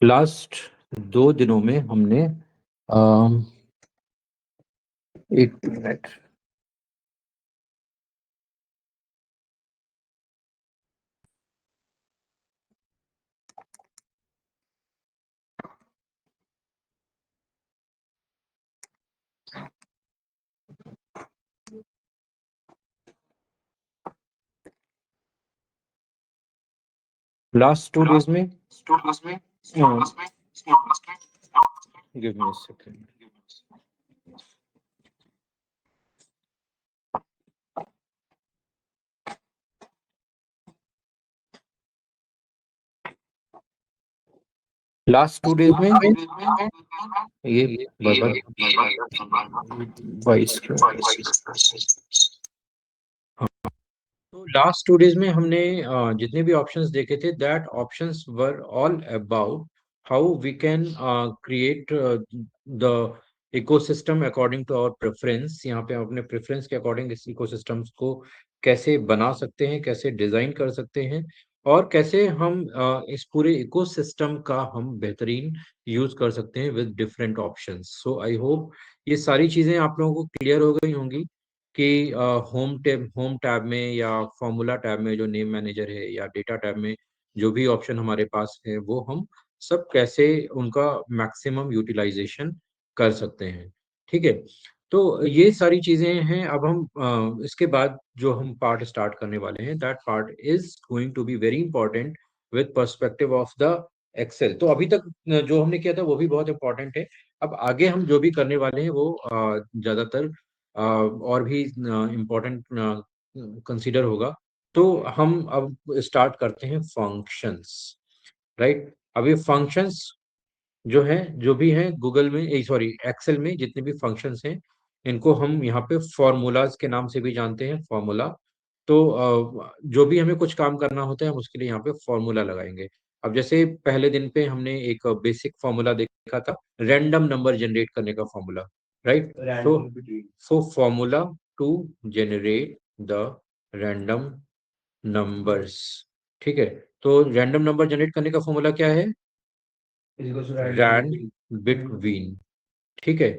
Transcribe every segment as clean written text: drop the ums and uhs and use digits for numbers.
Last 2 दिनों में हमने एक मिनट लास्ट 2 डेज में give me a second. Last 2 days में ये वॉइस तो लास्ट 2 डेज में हमने जितने भी ऑप्शंस देखे थे that options were all about how we can create the ecosystem according to our preference. यहाँ पे हम अपने प्रेफरेंस के अकॉर्डिंग इस इकोसिस्टम्स को कैसे बना सकते हैं, कैसे डिजाइन कर सकते हैं और कैसे हम इस पूरे इकोसिस्टम का हम बेहतरीन यूज कर सकते हैं with different options. So I hope ये सारी चीजें आप लोगों को क्लियर हो गई होंगी कि होम टैब में या फॉर्मूला टैब में जो नेम मैनेजर है या डेटा टैब में जो भी ऑप्शन हमारे पास है वो हम सब कैसे उनका मैक्सिमम यूटिलाइजेशन कर सकते हैं। ठीक है, तो ये सारी चीजें हैं। अब हम इसके बाद जो हम पार्ट स्टार्ट करने वाले हैं that part is going to be very important with perspective of the Excel. तो अभी तक जो हमने किया था वो भी बहुत इंपॉर्टेंट है। अब आगे हम जो भी करने वाले हैं वो ज्यादातर और भी इम्पोर्टेंट कंसीडर होगा। तो हम अब स्टार्ट करते हैं फंक्शंस, राइट। अब ये फंक्शंस जो है जो भी है गूगल में सॉरी एक्सेल में जितने भी फंक्शंस हैं इनको हम यहाँ पे फॉर्मूलाज के नाम से भी जानते हैं, फॉर्मूला। तो जो भी हमें कुछ काम करना होता है हम उसके लिए यहाँ पे फॉर्मूला लगाएंगे। अब जैसे पहले दिन पे हमने एक बेसिक फॉर्मूला देखा था, रैंडम नंबर जनरेट करने का formula, right. So formula to generate the random numbers, ठीक है। तो रैंडम नंबर जनरेट करने का फॉर्मूला क्या है? रैंड बिटवीन, ठीक है।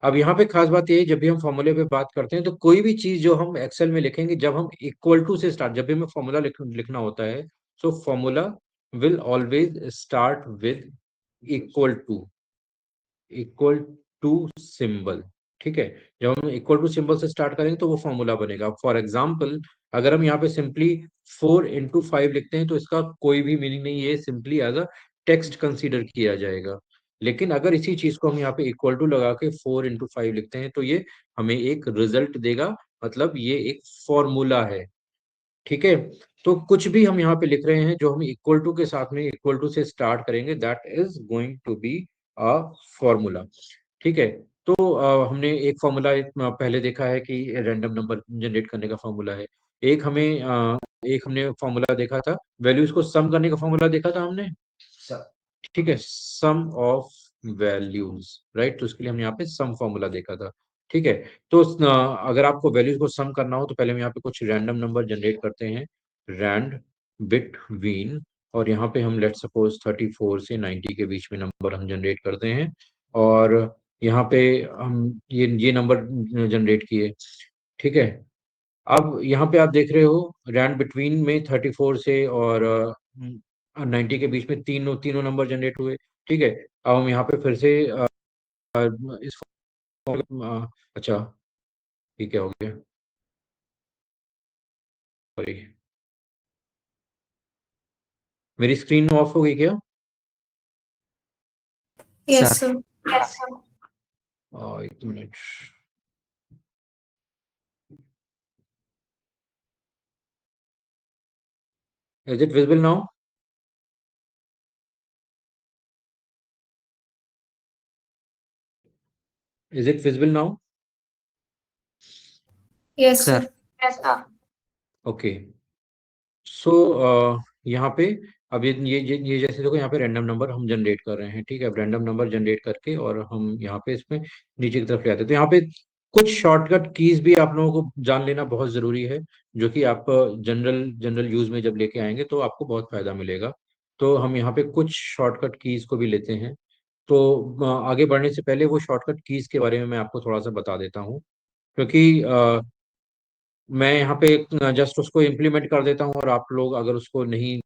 अब यहाँ पे खास बात ये है जब भी हम फॉर्मूले पे बात करते हैं तो कोई भी चीज जो हम एक्सेल में लिखेंगे जब हम इक्वल टू से स्टार्ट, जब भी हमें फॉर्मूला लिखना होता है so formula will always start with equal to, equal to symbol, ठीक है। जब हम इक्वल टू सिंबल से स्टार्ट करेंगे तो वो फॉर्मूला बनेगा। फॉर एग्जाम्पल अगर हम यहाँ पे सिंपली 4 into 5 लिखते हैं तो इसका कोई भी मीनिंग नहीं है, simply as a text consider किया जाएगा। लेकिन अगर इसी चीज को हम यहाँ पे इक्वल टू लगा के 4 into 5 लिखते हैं तो ये हमें एक रिजल्ट देगा, मतलब ये एक फॉर्मूला है, ठीक है। तो कुछ भी हम यहाँ पे लिख रहे हैं जो हम इक्वल टू के साथ में इक्वल टू से स्टार्ट करेंगे that is going to be a formula, ठीक है। तो हमने एक फॉर्मूला पहले देखा है कि रैंडम नंबर जनरेट करने का फॉर्मूला है। एक हमने फॉर्मूला देखा था वैल्यूज को सम करने का फॉर्मूला देखा था हमने, ठीक है, सम ऑफ वैल्यूज, राइट। तो उसके लिए हमने यहाँ पे सम फॉर्मूला देखा था, ठीक है। तो अगर आपको वैल्यूज को सम करना हो तो पहले हम यहाँ पे कुछ रैंडम नंबर जनरेट करते हैं, रैंड बिटवीन, और यहाँ पे हम लेट सपोज 34 से 90 के बीच में नंबर हम जनरेट करते हैं। और यहाँ पे हम ये नंबर जनरेट किए, ठीक है। अब यहाँ पे आप देख रहे हो रैंड बिटवीन में 34 से और 90 के बीच में तीनों तीनों नंबर जनरेट हुए, ठीक है। अब हम यहाँ पे फिर से इस अच्छा, ये क्या हो गया, सॉरी मेरी स्क्रीन ऑफ हो गई क्या? Yes, sir. एक minute, is it visible now? Is it visible now? Yes, sir. Okay. So यहाँ पे अब ये जैसे देखो यहाँ पे रैंडम नंबर हम जनरेट कर रहे हैं, ठीक है। अब रैंडम नंबर जनरेट करके और हम यहाँ पे इसमें नीचे की तरफ ले आते हैं। तो यहाँ पे कुछ शॉर्टकट कीज भी आप लोगों को जान लेना बहुत जरूरी है जो कि आप जनरल जनरल यूज में जब लेके आएंगे तो आपको बहुत फायदा मिलेगा। तो हम यहाँ पे कुछ शॉर्टकट कीज को भी लेते हैं। तो आगे बढ़ने से पहले वो शॉर्टकट कीज के बारे में मैं आपको थोड़ा सा बता देता हूँ, क्योंकि मैं यहाँ पे जस्ट उसको इम्प्लीमेंट कर देता हूँ, और आप लोग अगर उसको नहीं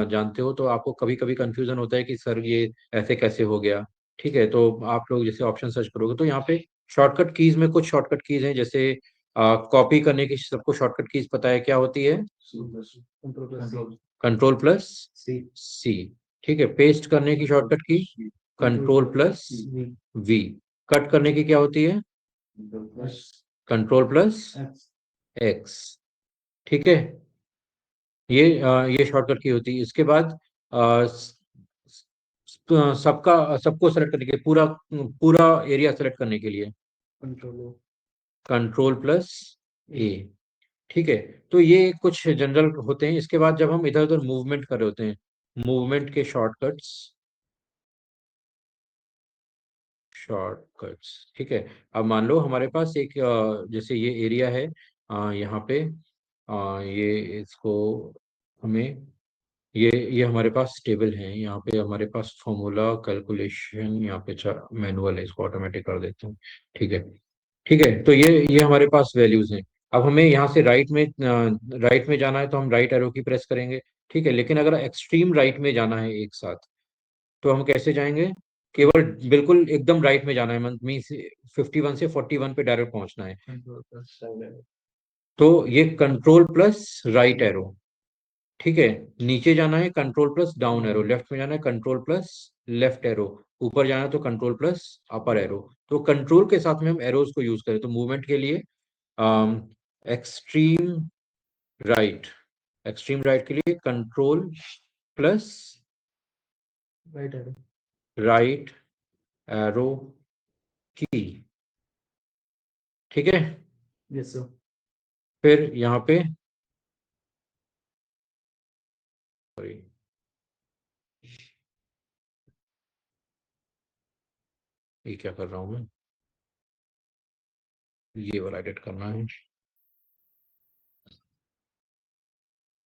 जानते हो तो आपको कभी कभी कंफ्यूजन होता है कि सर ये ऐसे कैसे हो गया। ठीक है, तो आप लोग जैसे ऑप्शन सर्च करोगे तो यहाँ पे शॉर्टकट कीज में कुछ शॉर्टकट कीज हैं, जैसे कॉपी करने की सबको शॉर्टकट कीज पता है क्या होती है? कंट्रोल प्लस सी। ठीक है, पेस्ट करने की शॉर्टकट की कंट्रोल प्लस वी। कट करने की क्या होती है? Control plus x. ठीक है, ये शॉर्टकट की होती है। इसके बाद सबका सबको सेलेक्ट करने के लिए, पूरा पूरा एरिया सेलेक्ट करने के लिए कंट्रोल प्लस ए। ठीक है, तो ये कुछ जनरल होते हैं। इसके बाद जब हम इधर उधर मूवमेंट कर रहे होते हैं, मूवमेंट के शॉर्टकट्स, शॉर्टकट्स। ठीक है, अब मान लो हमारे पास एक जैसे ये एरिया है, यहाँ पे ये इसको हमें ये हमारे पास टेबल है, यहाँ पे हमारे पास फॉर्मूला कैलकुलेशन, यहाँ पे मैनुअल है, इसको ऑटोमेटिक कर देते हैं। ठीक है, ठीक है, तो ये हमारे पास वैल्यूज हैं। अब हमें यहाँ से राइट में जाना है तो हम राइट एरो की प्रेस करेंगे। ठीक है, लेकिन अगर एक्सट्रीम राइट में जाना है एक साथ, तो हम कैसे जाएंगे? केवल बिल्कुल एकदम राइट में जाना है, मीन 51 से 41 पे डायरेक्ट पहुंचना है। तो ये कंट्रोल प्लस राइट एरो। ठीक है, नीचे जाना है control plus down arrow, left में जाना है कंट्रोल प्लस लेफ्ट एरो, ऊपर जाना है तो कंट्रोल प्लस अपर एरो। तो कंट्रोल के साथ में हम एरोज को यूज करें तो मूवमेंट के लिए एक्सट्रीम राइट, एक्सट्रीम राइट के लिए कंट्रोल प्लस राइट एरो की। ठीक है, यस सर। फिर यहाँ पे सॉरी, ये क्या कर रहा हूँ मैं, ये वाला एडिट करना है।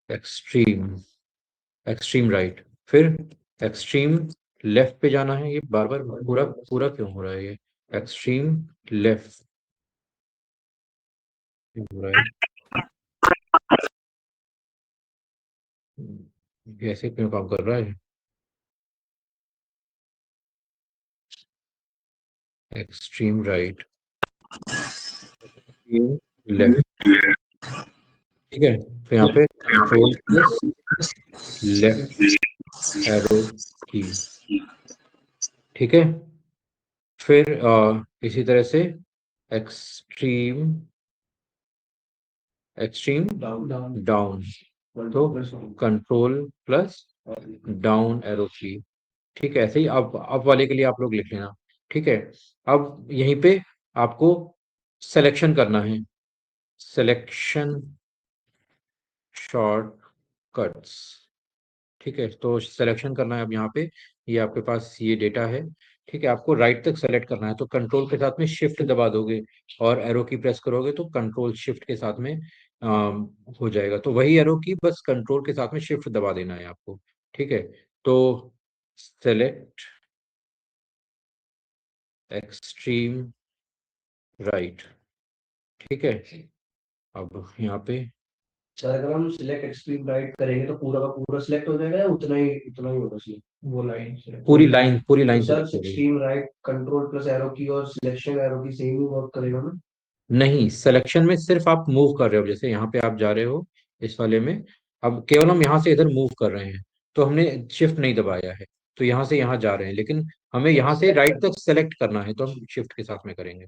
एक्सट्रीम, एक्सट्रीम राइट, फिर एक्सट्रीम लेफ्ट पे जाना है। ये बार बार पूरा पूरा क्यों हो रहा है? ये एक्सट्रीम लेफ्ट हो रहा है, ये ऐसे क्यों काम कर रहा है? Extreme right, left. ठीक है, तो यहाँ पे कंट्रोल प्लस लेफ्ट एरो की। ठीक है, फिर इसी तरह से एक्सट्रीम, एक्सट्रीम डाउन, तो कंट्रोल प्लस डाउन एरो की। ठीक है, ऐसे ही अब वाले के लिए आप लोग लिख लेना। ठीक है, अब यहीं पे आपको सिलेक्शन करना है, सिलेक्शन शॉर्ट कट्स। ठीक है, तो सिलेक्शन करना है अब यहाँ पे, ये आपके पास ये डेटा है। ठीक है, आपको राइट तक सेलेक्ट करना है तो कंट्रोल के साथ में शिफ्ट दबा दोगे और एरो की प्रेस करोगे तो कंट्रोल शिफ्ट के साथ में हो जाएगा। तो वही एरो की बस कंट्रोल के साथ में शिफ्ट दबा देना है आपको। ठीक है, तो सेलेक्ट एक्सट्रीम राइट। ठीक है, अब यहाँ पे सर अगर हम सिलेक्ट एक्सट्रीम राइट करेंगे तो पूरा का पूरा सिलेक्ट हो जाएगा या उतना ही होगा चाहिए वो लाइन से? पूरी तो लाइन सर सेलेक्ट हो गई। Extreme right control plus arrow की और सिलेक्शन एरो की सेम ही वर्क करेगा ना? नहीं, सिलेक्शन में सिर्फ आप मूव कर रहे हो, जैसे यहाँ पे आप जा रहे हो इस वाले में, अब केवल हम यहाँ से इधर मूव कर रहे हैं, तो हमने शिफ्ट नहीं दबाया है, तो यहाँ से यहाँ जा रहे हैं, लेकिन हमें यहाँ से राइट तक सेलेक्ट करना है तो हम शिफ्ट के साथ में करेंगे।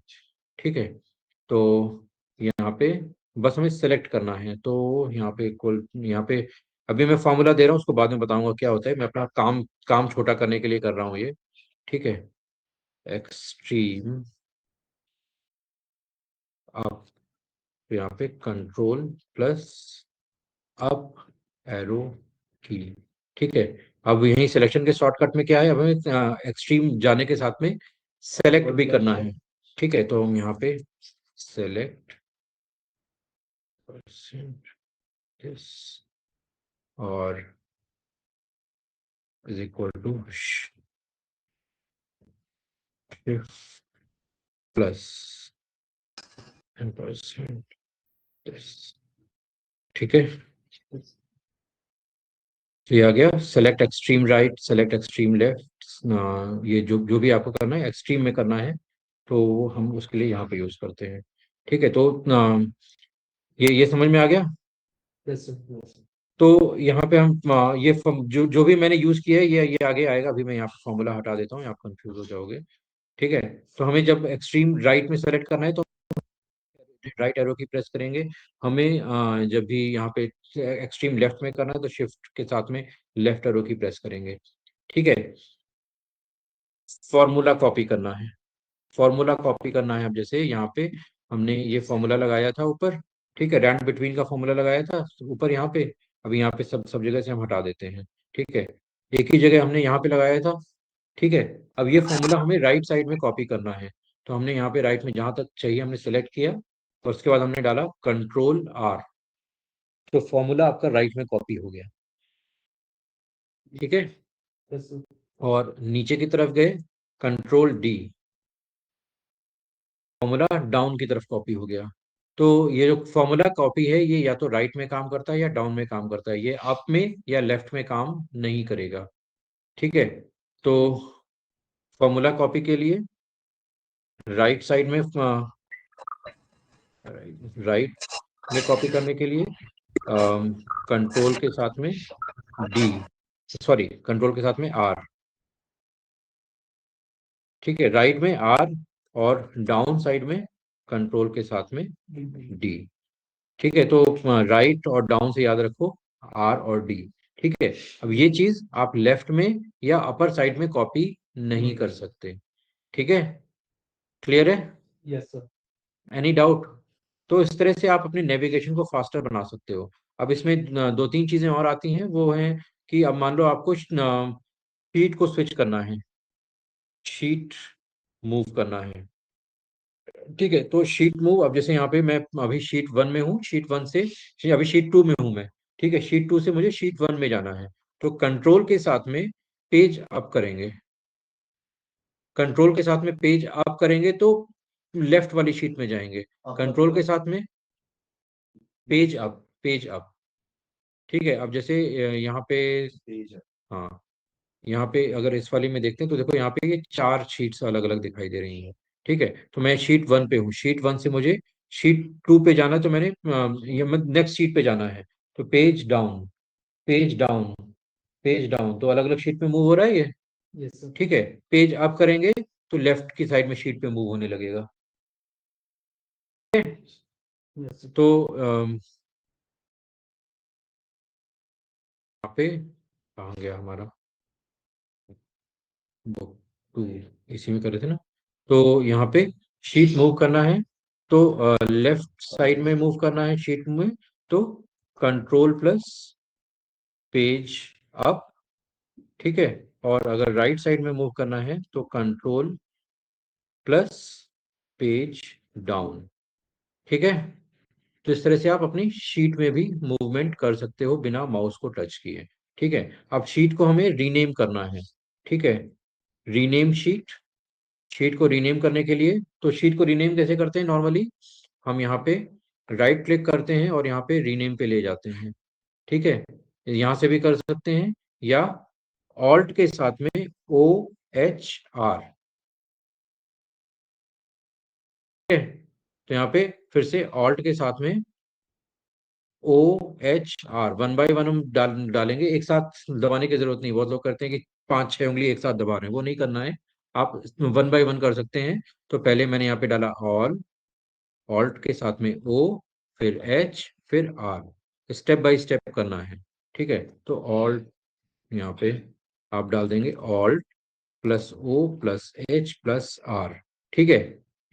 ठीक है, तो यहाँ पे बस हमें सेलेक्ट करना है, तो यहाँ पे इक्वल, यहाँ पे अभी मैं फॉर्मूला दे रहा हूँ, उसको बाद में बताऊंगा क्या होता है, मैं अपना काम काम छोटा करने के लिए कर रहा हूँ ये। ठीक है, एक्सट्रीम अप, यहाँ पे कंट्रोल प्लस अप एरो की। ठीक है, अब यही सिलेक्शन के शॉर्टकट में क्या है, अब हमें एक्सट्रीम जाने के साथ में सेलेक्ट भी करना है। ठीक है, तो हम यहाँ पे सेलेक्ट परसेंट दिस और इज इक्वल टू प्लस 10%। ठीक है, तो ये आ गया select extreme right, select extreme left. ये जो जो भी आपको करना है एक्सट्रीम में करना है, तो हम उसके लिए यहाँ पे यूज करते हैं। ठीक है, तो ये समझ में आ गया। Yes sir. तो यहाँ पे हम ये जो जो भी मैंने यूज किया है ये आगे आएगा। अभी मैं यहाँ पे फॉर्मूला हटा देता हूँ, आप कंफ्यूज हो जाओगे। ठीक है, तो हमें जब एक्सट्रीम राइट में सेलेक्ट करना है तो राइट एरो की प्रेस करेंगे। हमें जब भी यहाँ पे एक्सट्रीम लेफ्ट में करना है तो शिफ्ट के साथ में लेफ्ट एरो की प्रेस करेंगे। ठीक है, फॉर्मूला कॉपी करना है, फॉर्मूला कॉपी करना है। अब जैसे यहाँ पे हमने ये फॉर्मूला लगाया था ऊपर, ठीक है, रैंड बिटवीन का फॉर्मूला लगाया था ऊपर यहाँ पे। अभी यहाँ पे सब सब जगह से हम हटा देते हैं। ठीक है, एक ही जगह हमने यहाँ पे लगाया था। ठीक है, अब ये फॉर्मूला हमें राइट साइड में कॉपी करना है। तो हमने यहाँ पे राइट में जहां तक चाहिए हमने सेलेक्ट किया, और उसके बाद हमने डाला कंट्रोल R। तो फॉर्मूला आपका राइट में कॉपी हो गया। ठीक है, यस सर। और नीचे की तरफ गए, कंट्रोल D, फॉर्मूला डाउन की तरफ कॉपी हो गया। तो ये जो फॉर्मूला कॉपी है ये या तो राइट में काम करता है या डाउन में काम करता है, ये अप में या लेफ्ट में काम नहीं करेगा। ठीक है, तो फॉर्मूला कॉपी के लिए राइट साइड में, राइट में कॉपी करने के लिए कंट्रोल के साथ में D, सॉरी कंट्रोल के साथ में R। ठीक है, राइट में R, और डाउन साइड में कंट्रोल के साथ में D। ठीक है, तो राइट और डाउन से याद रखो R और D। ठीक है, अब ये चीज आप लेफ्ट में या अपर साइड में कॉपी नहीं कर सकते। ठीक है, क्लियर है? Yes sir. Any doubt? तो इस तरह से आप अपने नेविगेशन को फास्टर बना सकते हो। अब इसमें दो तीन चीजें और आती हैं, वो है कि अब मान लो आपको शीट को स्विच करना है, शीट मूव करना है। ठीक है, तो शीट मूव, अब जैसे यहाँ पे मैं अभी शीट 1 में हूँ, शीट 1 से अभी शीट 2 में हूँ मैं। ठीक है, शीट 2 से मुझे शीट 1 में जाना है। तो कंट्रोल के साथ में पेज अप करेंगे, कंट्रोल के साथ में पेज अप करेंगे तो लेफ्ट वाली शीट में जाएंगे। कंट्रोल के साथ में पेज अप, पेज अप। ठीक है, अब जैसे यहाँ पे, हाँ, यहाँ पे अगर इस वाली में देखते हैं तो देखो यहाँ पे ये 4 शीट्स अलग अलग दिखाई दे रही हैं। ठीक है, तो मैं शीट 1 पे हूँ, शीट 1 से मुझे शीट 2 पे जाना है, तो मैंने ये नेक्स्ट शीट पे जाना है। तो page down, page down, page down, तो अलग अलग शीट पे मूव हो रहा है ये। Yes sir. ठीक है, पेज अप करेंगे तो लेफ्ट की साइड में शीट पे मूव होने लगेगा। ठीक है? Yes sir. तो यहाँ पे कहाँ गया हमारा बुक 2, इसी में कर रहे थे ना। तो यहाँ पे शीट मूव करना है, तो लेफ्ट साइड में मूव करना है शीट में, तो कंट्रोल प्लस पेज अप। ठीक है, और अगर राइट साइड में मूव करना है तो कंट्रोल प्लस पेज डाउन। ठीक है, तो इस तरह से आप अपनी शीट में भी मूवमेंट कर सकते हो बिना माउस को टच किए। ठीक है, अब शीट को हमें रीनेम करना है। ठीक है, रीनेम शीट, शीट को रीनेम करने के लिए, तो शीट को रीनेम कैसे करते हैं नॉर्मली, हम यहाँ पे राइट क्लिक करते हैं और यहाँ पे रीनेम पे ले जाते हैं। ठीक है, यहाँ से भी कर सकते हैं, या ऑल्ट के साथ में OHR। ठीक है, तो यहाँ पे फिर से ऑल्ट के साथ में OHR, 1 बाय 1 हम डालेंगे, एक साथ दबाने की जरूरत नहीं। बहुत लोग करते हैं कि 5-6 उंगली एक साथ दबा रहे हैं, वो नहीं करना है। आप 1 बाय 1 कर सकते हैं। तो पहले मैंने यहाँ पे डाला ऑल, ऑल्ट के साथ में O, फिर H, फिर R, स्टेप बाय स्टेप करना है। ठीक है, तो ऑल्ट यहाँ पे आप डाल देंगे alt plus O plus H plus R। ठीक है,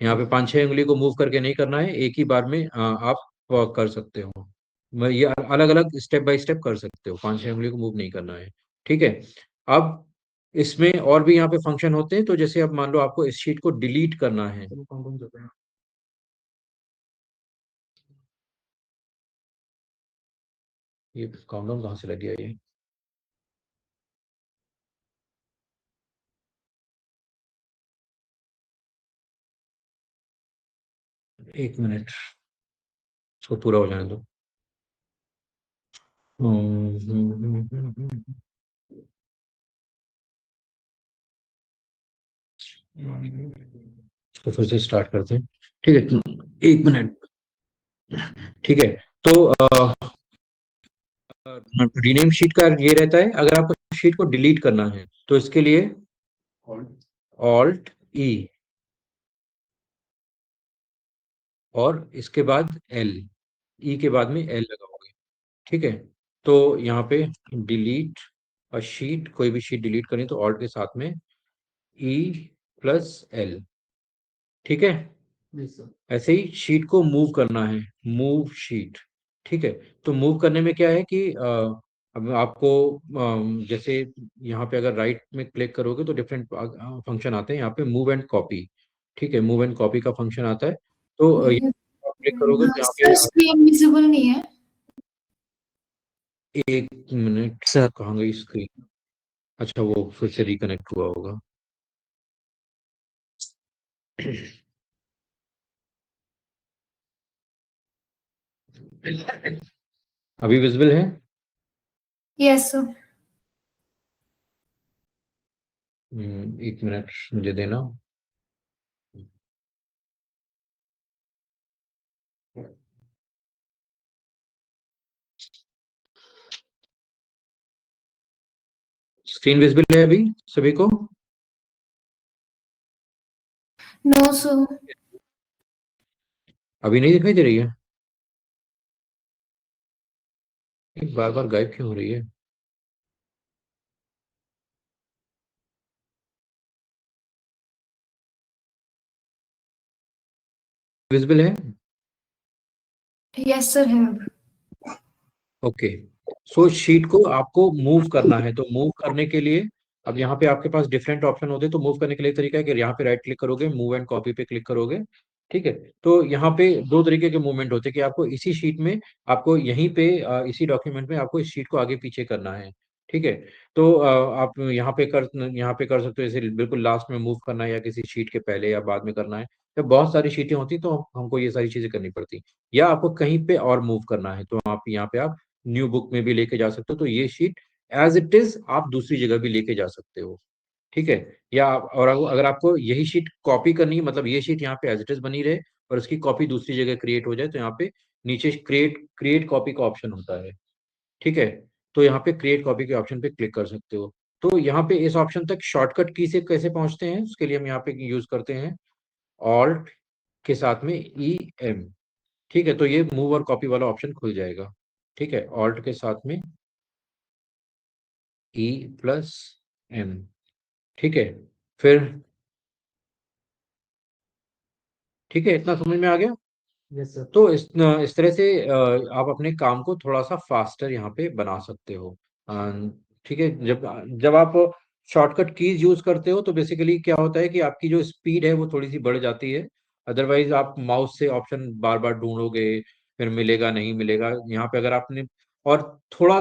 यहाँ पे 5-6 उंगली को मूव करके नहीं करना है, एक ही बार में आप वर्क कर सकते हो। मैं ये अलग अलग स्टेप बाय स्टेप कर सकते हो, 5-6 उंगली को मूव नहीं करना है। ठीक है, अब इसमें और भी यहाँ पे फंक्शन होते हैं। तो जैसे अब मान लो आपको इस शीट को डिलीट करना है, ये काउंटडाउन कहाँ से लग गया ये, एक मिनट, इसको पूरा हो जाने दो। इसको फिर से स्टार्ट करते हैं। ठीक है, एक मिनट। ठीक है, तो रीनेम शीट का ये रहता है, अगर आपको शीट को डिलीट करना है तो इसके लिए ऑल्ट ई, और इसके बाद एल, ई के बाद में एल लगाओगे। ठीक है, तो यहाँ पे डिलीट अ शीट, कोई भी शीट डिलीट करनी तो ऑल्ट के साथ में ई प्लस एल। ठीक है, ऐसे ही शीट को मूव करना है, मूव शीट। ठीक है, तो मूव करने में क्या है कि अब आपको जैसे यहाँ पे अगर राइट में क्लिक करोगे तो डिफरेंट फंक्शन आते हैं, यहाँ पे मूव एंड कॉपी। ठीक है, मूव एंड कॉपी का फंक्शन आता है। तो क्लिक करोगे तो यहाँ पे सर स्क्रीन विजिबल नहीं है। एक मिनट, सर कहाँ गई स्क्रीन? अच्छा, वो फिर से रिकनेक्ट हुआ होगा। अभी विजिबल है? Yes sir. एक मिनट मुझे देना। स्क्रीन विजिबल है अभी सभी को? No sir. अभी नहीं दिखाई दे रही है? बार बार गायब क्यों हो रही है? विजिबल है? यस सर है अब। ओके, सो शीट को आपको मूव करना है, तो मूव करने के लिए अब यहाँ पे आपके पास डिफरेंट ऑप्शन होते हैं। तो मूव करने के लिए तरीका है कि यहाँ पे राइट क्लिक करोगे, मूव एंड कॉपी पे क्लिक करोगे। ठीक है, तो यहाँ पे दो तरीके के मूवमेंट होते हैं कि आपको इसी शीट में, आपको यहीं पे इसी डॉक्यूमेंट में आपको इस शीट को आगे पीछे करना है। ठीक है, तो आप यहाँ पे कर सकते हो, जैसे बिल्कुल लास्ट में मूव करना है, या किसी शीट के पहले या बाद में करना है। जब बहुत सारी शीटें होती तो हमको ये सारी चीजें करनी पड़ती, या आपको कहीं पे और मूव करना है तो आप यहाँ पे आप न्यू बुक में भी लेके जा सकते हो, तो ये शीट एज इट इज आप दूसरी जगह भी लेके जा सकते हो। ठीक है, या और अगर आपको यही शीट कॉपी करनी है, मतलब ये शीट यहाँ पे एज इट इज बनी रहे और उसकी कॉपी दूसरी जगह क्रिएट हो जाए, तो यहाँ पे नीचे क्रिएट क्रिएट कॉपी का ऑप्शन होता है। ठीक है, तो यहाँ पे क्रिएट कॉपी के ऑप्शन पे क्लिक कर सकते हो। तो यहाँ पे इस ऑप्शन तक शॉर्टकट की से कैसे पहुंचते हैं, उसके लिए हम यहाँ पे यूज करते हैं ऑल्ट के साथ में ई एम। ठीक है, तो ये मूव और कॉपी वाला ऑप्शन खुल जाएगा। ठीक है, ऑल्ट के साथ में ई प्लस एम। ठीक है, फिर ठीक है, इतना समझ में आ गया? Yes sir. तो इस तरह से आप अपने काम को थोड़ा सा फास्टर यहाँ पे बना सकते हो। अ, ठीक है, जब जब आप शॉर्टकट कीज यूज करते हो तो बेसिकली क्या होता है कि आपकी जो स्पीड है वो थोड़ी सी बढ़ जाती है। अदरवाइज आप माउस से ऑप्शन बार बार ढूंढोगे, फिर मिलेगा नहीं मिलेगा। यहाँ पे अगर आपने और थोड़ा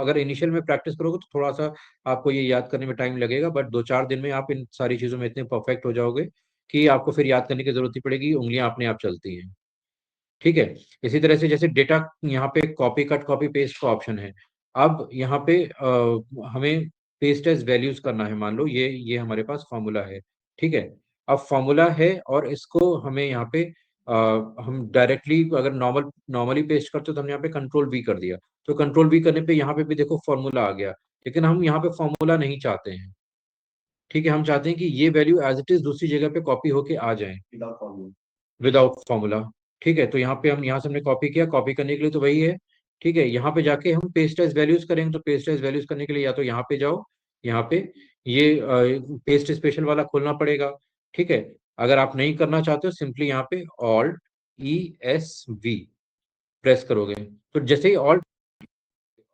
अगर इनिशियल में प्रैक्टिस करोगे तो थोड़ा सा आपको ये याद करने में टाइम लगेगा, बट 2-4 दिन में आप इन सारी चीजों में इतने परफेक्ट हो जाओगे कि आपको फिर याद करने की जरूरत ही पड़ेगी, उंगलियां अपने आप चलती हैं। ठीक है, इसी तरह से जैसे डेटा, यहाँ पे कॉपी कट कॉपी पेस्ट का ऑप्शन है। अब यहाँ पे हमें पेस्ट एज वैल्यूज करना है, मान लो ये हमारे पास फॉर्मूला है। ठीक है, अब फॉर्मूला है और इसको हमें यहाँ पे हम डायरेक्टली अगर नॉर्मली पेस्ट करते हो तो हमने यहाँ पे कंट्रोल वी कर दिया, तो कंट्रोल वी करने पे यहाँ पे भी देखो फॉर्मूला आ गया। लेकिन हम यहाँ पे फॉर्मूला नहीं चाहते हैं। ठीक है, हम चाहते हैं कि ये वैल्यू एज इट इज दूसरी जगह पे कॉपी होके आ जाए विदाउट फॉर्मूला। ठीक है, तो यहाँ पे हम यहाँ से हमने कॉपी किया, कॉपी करने के लिए तो वही है। ठीक है, यहाँ पे जाके हम पेस्ट एज वैल्यूज करेंगे, तो पेस्ट एज वैल्यूज करने के लिए या तो यहाँ पे जाओ, यहाँ पे ये पेस्ट स्पेशल वाला खोलना पड़ेगा। ठीक है, अगर आप नहीं करना चाहते हो सिंपली यहाँ पे alt E S we press करोगे, तो जैसे ही ऑल्ट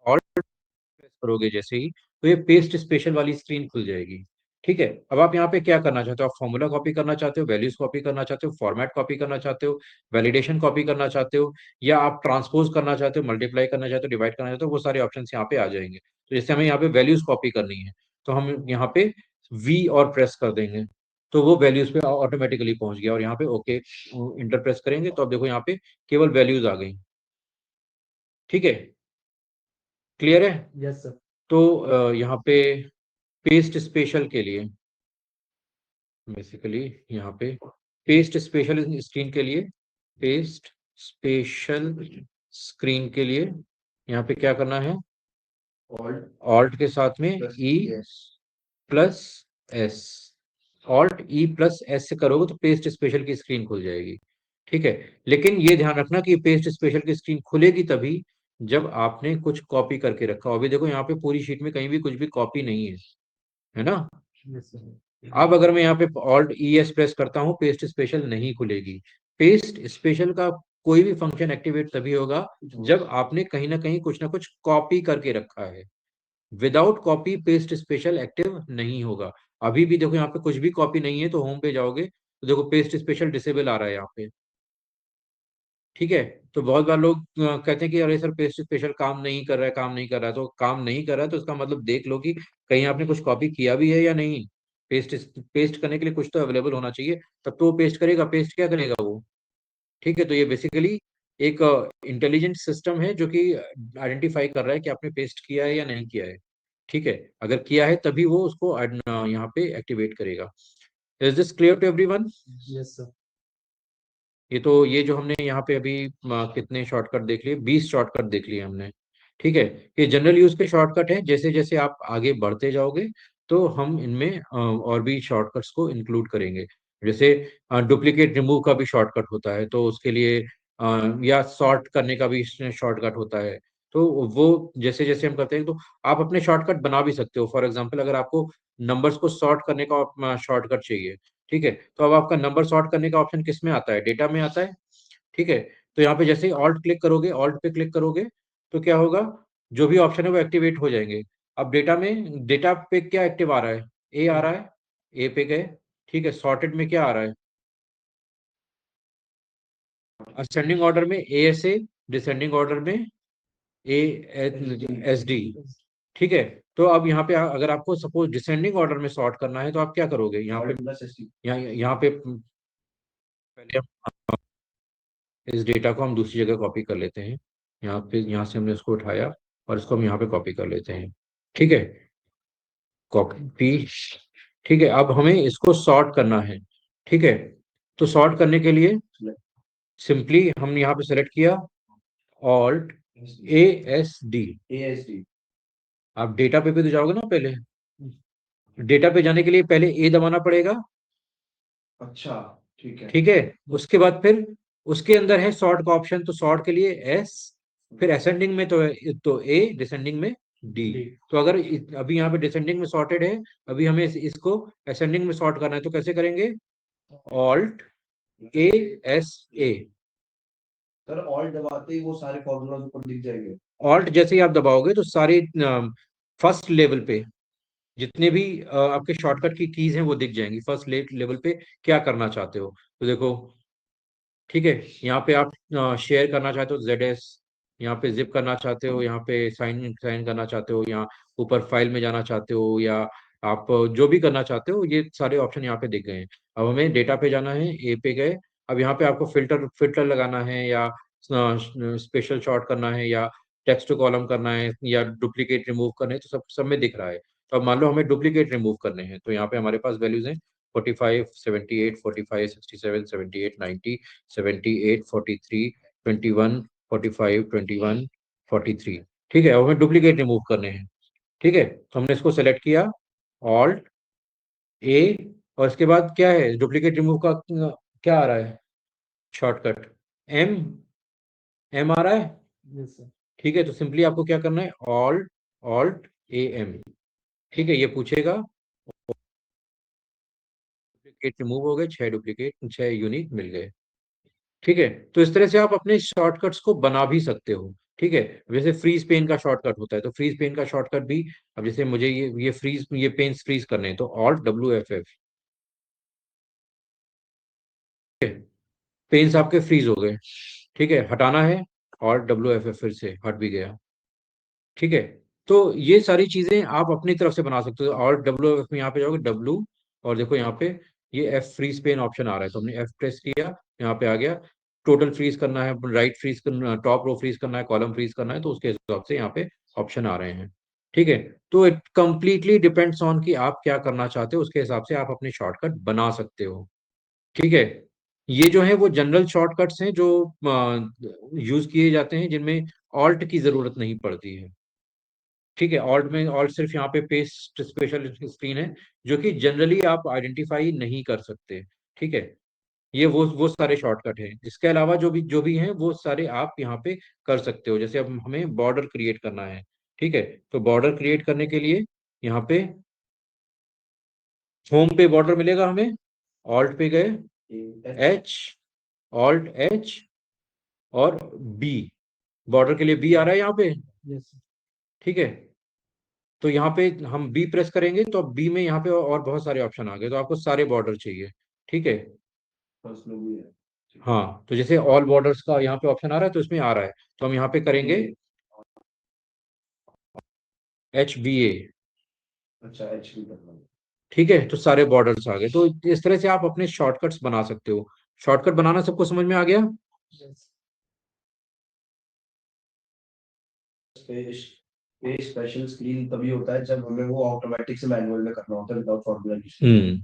ऑल्ट प्रेस करोगे जैसे ही, तो ये पेस्ट स्पेशल वाली स्क्रीन खुल जाएगी। ठीक है, अब आप यहाँ पे क्या करना चाहते हो? आप फॉर्मूला कॉपी करना चाहते हो, वैल्यूज कॉपी करना चाहते हो, फॉर्मेट कॉपी करना चाहते हो, वैलिडेशन कॉपी करना चाहते हो, या आप ट्रांसपोज करना चाहते हो, मल्टीप्लाई करना चाहते हो, डिवाइड करना चाहते हो, वो सारे ऑप्शन यहाँ पे आ जाएंगे। तो जैसे हमें यहाँ पे वैल्यूज कॉपी करनी है तो हम यहाँ पे वी और प्रेस कर देंगे, तो वो वैल्यूज पे ऑटोमेटिकली पहुंच गया, और यहाँ पे ओके इंटर प्रेस करेंगे तो अब देखो यहाँ पे केवल वैल्यूज आ गई। ठीक है, क्लियर है? Yes sir. तो यहाँ पे पेस्ट स्पेशल के लिए, बेसिकली यहाँ पे पेस्ट स्पेशल स्क्रीन के लिए, पेस्ट स्पेशल स्क्रीन के लिए यहाँ पे क्या करना है, ऑल्ट के साथ में E plus S, alt E plus S से करोगे तो पेस्ट स्पेशल की स्क्रीन खुल जाएगी। ठीक है, लेकिन ये ध्यान रखना कि पेस्ट स्पेशल की स्क्रीन खुलेगी तभी जब आपने कुछ कॉपी करके रखा हो। अभी देखो यहाँ पे पूरी शीट में कहीं भी कुछ भी कॉपी नहीं है ना? Yes sir. अब अगर मैं यहाँ पे ऑल्ट ई एस प्रेस करता हूँ, पेस्ट स्पेशल नहीं खुलेगी। पेस्ट स्पेशल का कोई भी फंक्शन एक्टिवेट तभी होगा जब आपने कहीं ना कुछ कॉपी करके रखा है। Without copy paste special active नहीं होगा। अभी भी देखो यहाँ पे कुछ भी कॉपी नहीं है, तो होम पे जाओगे तो देखो पेस्ट स्पेशल डिसेबल आ रहा है यहाँ पे। ठीक है, तो बहुत बार लोग कहते हैं कि अरे सर पेस्ट स्पेशल काम नहीं कर रहा है, काम नहीं कर रहा है। तो काम नहीं कर रहा है तो इसका मतलब देख लो कि कहीं आपने कुछ कॉपी किया भी है या नहीं। पेस्ट पेस्ट करने के लिए कुछ तो अवेलेबल होना चाहिए, तब तो वो पेस्ट करेगा। पेस्ट क्या करेगा वो? ठीक है, तो ये बेसिकली एक इंटेलिजेंट सिस्टम है जो कि आइडेंटिफाई कर रहा है कि आपने पेस्ट किया है या नहीं किया है। ठीक है, अगर किया है तभी वो उसको यहाँ पे एक्टिवेट करेगा। Is this clear to everyone? Yes sir. ये जो हमने यहाँ पे अभी कितने शॉर्टकट देख लिए, 20 शॉर्टकट देख लिए हमने। ठीक है, ये जनरल यूज के शॉर्टकट है। जैसे जैसे आप आगे बढ़ते जाओगे तो हम इनमें और भी शॉर्टकट्स को इंक्लूड करेंगे। जैसे डुप्लीकेट रिमूव का भी शॉर्टकट होता है, तो उसके लिए या सॉर्ट करने का भी शॉर्टकट होता है। तो वो जैसे जैसे हम करते हैं तो आप अपने शॉर्टकट बना भी सकते हो। फॉर एग्जाम्पल, अगर आपको नंबर्स को सॉर्ट करने का शॉर्टकट चाहिए, ठीक है, तो अब आपका नंबर सॉर्ट करने का ऑप्शन किस में आता है? डेटा में आता है। ठीक है, तो यहाँ पे जैसे ही ऑल्ट क्लिक करोगे, ऑल्ट पे क्लिक करोगे तो क्या होगा, जो भी ऑप्शन है वो एक्टिवेट हो जाएंगे। अब डेटा में, डेटा पे क्या एक्टिव आ रहा है? ए आ रहा है, ए पे गए। ठीक है, सॉर्टेड में क्या आ रहा है? असेंडिंग ऑर्डर में A S A, descending order में ए एस डी। ठीक है, तो अब यहाँ पे अगर आपको सपोज डिसेंडिंग ऑर्डर में सॉर्ट करना है तो आप क्या करोगे? यहाँ पे यहाँ पे पहले इस डेटा को हम दूसरी जगह कॉपी कर लेते हैं। यहाँ पे, यहाँ से हमने इसको उठाया और इसको हम यहाँ पे कॉपी कर लेते हैं। ठीक है, कॉपी। ठीक है, अब हमें इसको सॉर्ट करना है। ठीक है, तो सॉर्ट करने के लिए सिंपली हमने यहाँ पे सेलेक्ट किया ऑल्ट ए एस डी। आप डेटा पे भी तो जाओगे ना पहले। डेटा पे जाने के लिए पहले ए दबाना पड़ेगा। अच्छा, ठीक है। ठीक है, उसके बाद फिर उसके अंदर है सॉर्ट का ऑप्शन, तो सॉर्ट के लिए एस, फिर असेंडिंग में तो ए, डिसेंडिंग में डी। तो अगर अभी यहाँ पे डिसेंडिंग में सॉर्टेड है, अभी हमें इसको असेंडिंग में सॉर्ट करना है, तो कैसे करेंगे? Alt A S A. Sir alt दबाते ही वो सारे फॉर्मूला ऊपर दिख जाएंगे। ऑल्ट जैसे ही आप दबाओगे तो सारे फर्स्ट लेवल पे जितने भी आपके शॉर्टकट की कीज हैं वो दिख जाएंगी फर्स्ट लेवल पे। क्या करना चाहते हो तो देखो, ठीक है, यहाँ पे आप शेयर करना चाहते हो जेड एस, यहाँ पे जिप करना चाहते हो, यहाँ पे साइन साइन करना चाहते हो, यहाँ ऊपर फाइल में जाना चाहते हो, या आप जो भी करना चाहते हो, ये सारे ऑप्शन यहाँ पे दिख गए हैं। अब हमें डेटा पे जाना है, ए पे गए। अब यहाँ पे आपको फिल्टर फिल्टर लगाना है, या स्पेशल शॉर्ट करना है, या टेक्स्ट टू कॉलम करना है, या डुप्लीकेट रिमूव करना है, तो सब सब में दिख रहा है। तो अब मान लो हमें डुप्लीकेट रिमूव करने हैं, तो यहाँ पे हमारे पास वैल्यूज हैं 45, 78, 45, 67, 78, 90, 78, 43, 21, 45, 21, 43। ठीक है, अब हमें डुप्लीकेट रिमूव करने हैं। ठीक है, तो हमने इसको सेलेक्ट किया, ऑल्ट ए, और इसके बाद क्या है, डुप्लीकेट रिमूव का क्या आ रहा है शॉर्टकट? एम, एम आ रहा है। Yes sir. ठीक है, तो सिंपली आपको क्या करना है, ऑल्ट ऑल्ट ए एम। ठीक है, ये पूछेगा, डुप्लीकेट रिमूव हो गए, 6 डुप्लीकेट, 6 यूनिक मिल गए। ठीक है, तो इस तरह से आप अपने शॉर्टकट्स को बना भी सकते हो। ठीक है, जैसे फ्रीज पेन का शॉर्टकट होता है, तो फ्रीज पेन का शॉर्टकट भी, अब जैसे मुझे ये फ्रीज, ये पेन्स फ्रीज करने हैं तो alt W F F. Panes आपके फ्रीज हो गए। ठीक है, हटाना है, ऑल्ट डब्ल्यू एफ एफ, फिर से हट भी गया। ठीक है, तो ये सारी चीजें आप अपनी तरफ से बना सकते हो। ऑल्ट डब्ल्यू एफ में यहाँ पे जाओगे, डब्ल्यू, और देखो यहाँ पे ये एफ फ्रीज पेन ऑप्शन आ रहा है, तो हमने एफ प्रेस किया, यहाँ पे आ गया। टोटल फ्रीज करना है, राइट फ्रीज करना, टॉप रो फ्रीज करना है, कॉलम फ्रीज करना है, तो उसके हिसाब से यहाँ पे ऑप्शन आ रहे हैं। ठीक है, तो इट कंप्लीटली डिपेंड्स ऑन कि आप क्या करना चाहते हो, उसके हिसाब से आप अपने शॉर्टकट बना सकते हो। ठीक है, ये जो है वो जनरल शॉर्टकट्स हैं जो यूज किए जाते हैं, जिनमें ऑल्ट की जरूरत नहीं पड़ती है। ठीक है, ऑल्ट में ऑल्ट सिर्फ यहाँ पे पेस्ट स्पेशल स्क्रीन है, जो कि जनरली आप आइडेंटिफाई नहीं कर सकते। ठीक है, ये वो सारे शॉर्टकट हैं। इसके अलावा जो भी हैं वो सारे आप यहाँ पे कर सकते हो। जैसे अब हमें बॉर्डर क्रिएट करना है, ठीक है, तो बॉर्डर क्रिएट करने के लिए यहाँ पे होम पे बॉर्डर मिलेगा हमें, ऑल्ट पे गए, एच, ऑल्ट एच और बी, बॉर्डर के लिए बी आ रहा है यहाँ पे। ठीक है, तो यहाँ पे हम बी प्रेस करेंगे तो बी में यहाँ पे और बहुत सारे ऑप्शन आ गए, तो आपको सारे बॉर्डर चाहिए। ठीक है, हाँ, तो जैसे ऑल बॉर्डर्स का यहाँ पे ऑप्शन आ रहा है, तो इसमें आ रहा है, तो हम यहाँ पे करेंगे एच बी ए। अच्छा, एच भी करना है। ठीक है, तो सारे बॉर्डर्स आ गए। तो इस तरह से आप अपने शॉर्टकट्स बना सकते हो। शॉर्टकट बनाना सबको समझ में आ गया? ये स्पेशल स्क्रीन तभी होता है जब हमें वो ऑटोमेटिक से मैनुअल में करना होता है without formula use.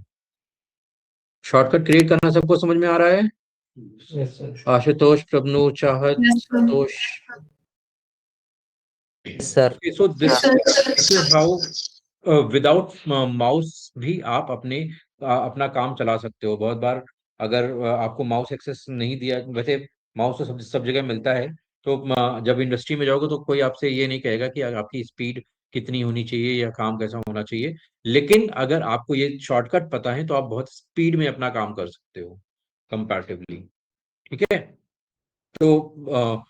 Shortcut create करना सबको समझ में आ रहा है? Yes sir. आशुतोष, प्रभनु, चाहत, Yes, sir. Santosh. Sir so this is how without mouse भी आप अपना काम चला सकते हो। बहुत बार अगर आपको माउस एक्सेस नहीं दिया, वैसे माउस तो सब जगह मिलता है, तो जब इंडस्ट्री में जाओगे तो कोई आपसे ये नहीं कहेगा कि आपकी स्पीड कितनी होनी चाहिए या काम कैसा होना चाहिए। लेकिन अगर आपको ये शॉर्टकट पता है तो आप बहुत स्पीड में अपना काम कर सकते हो कंपैरेटिवली। ठीक है, तो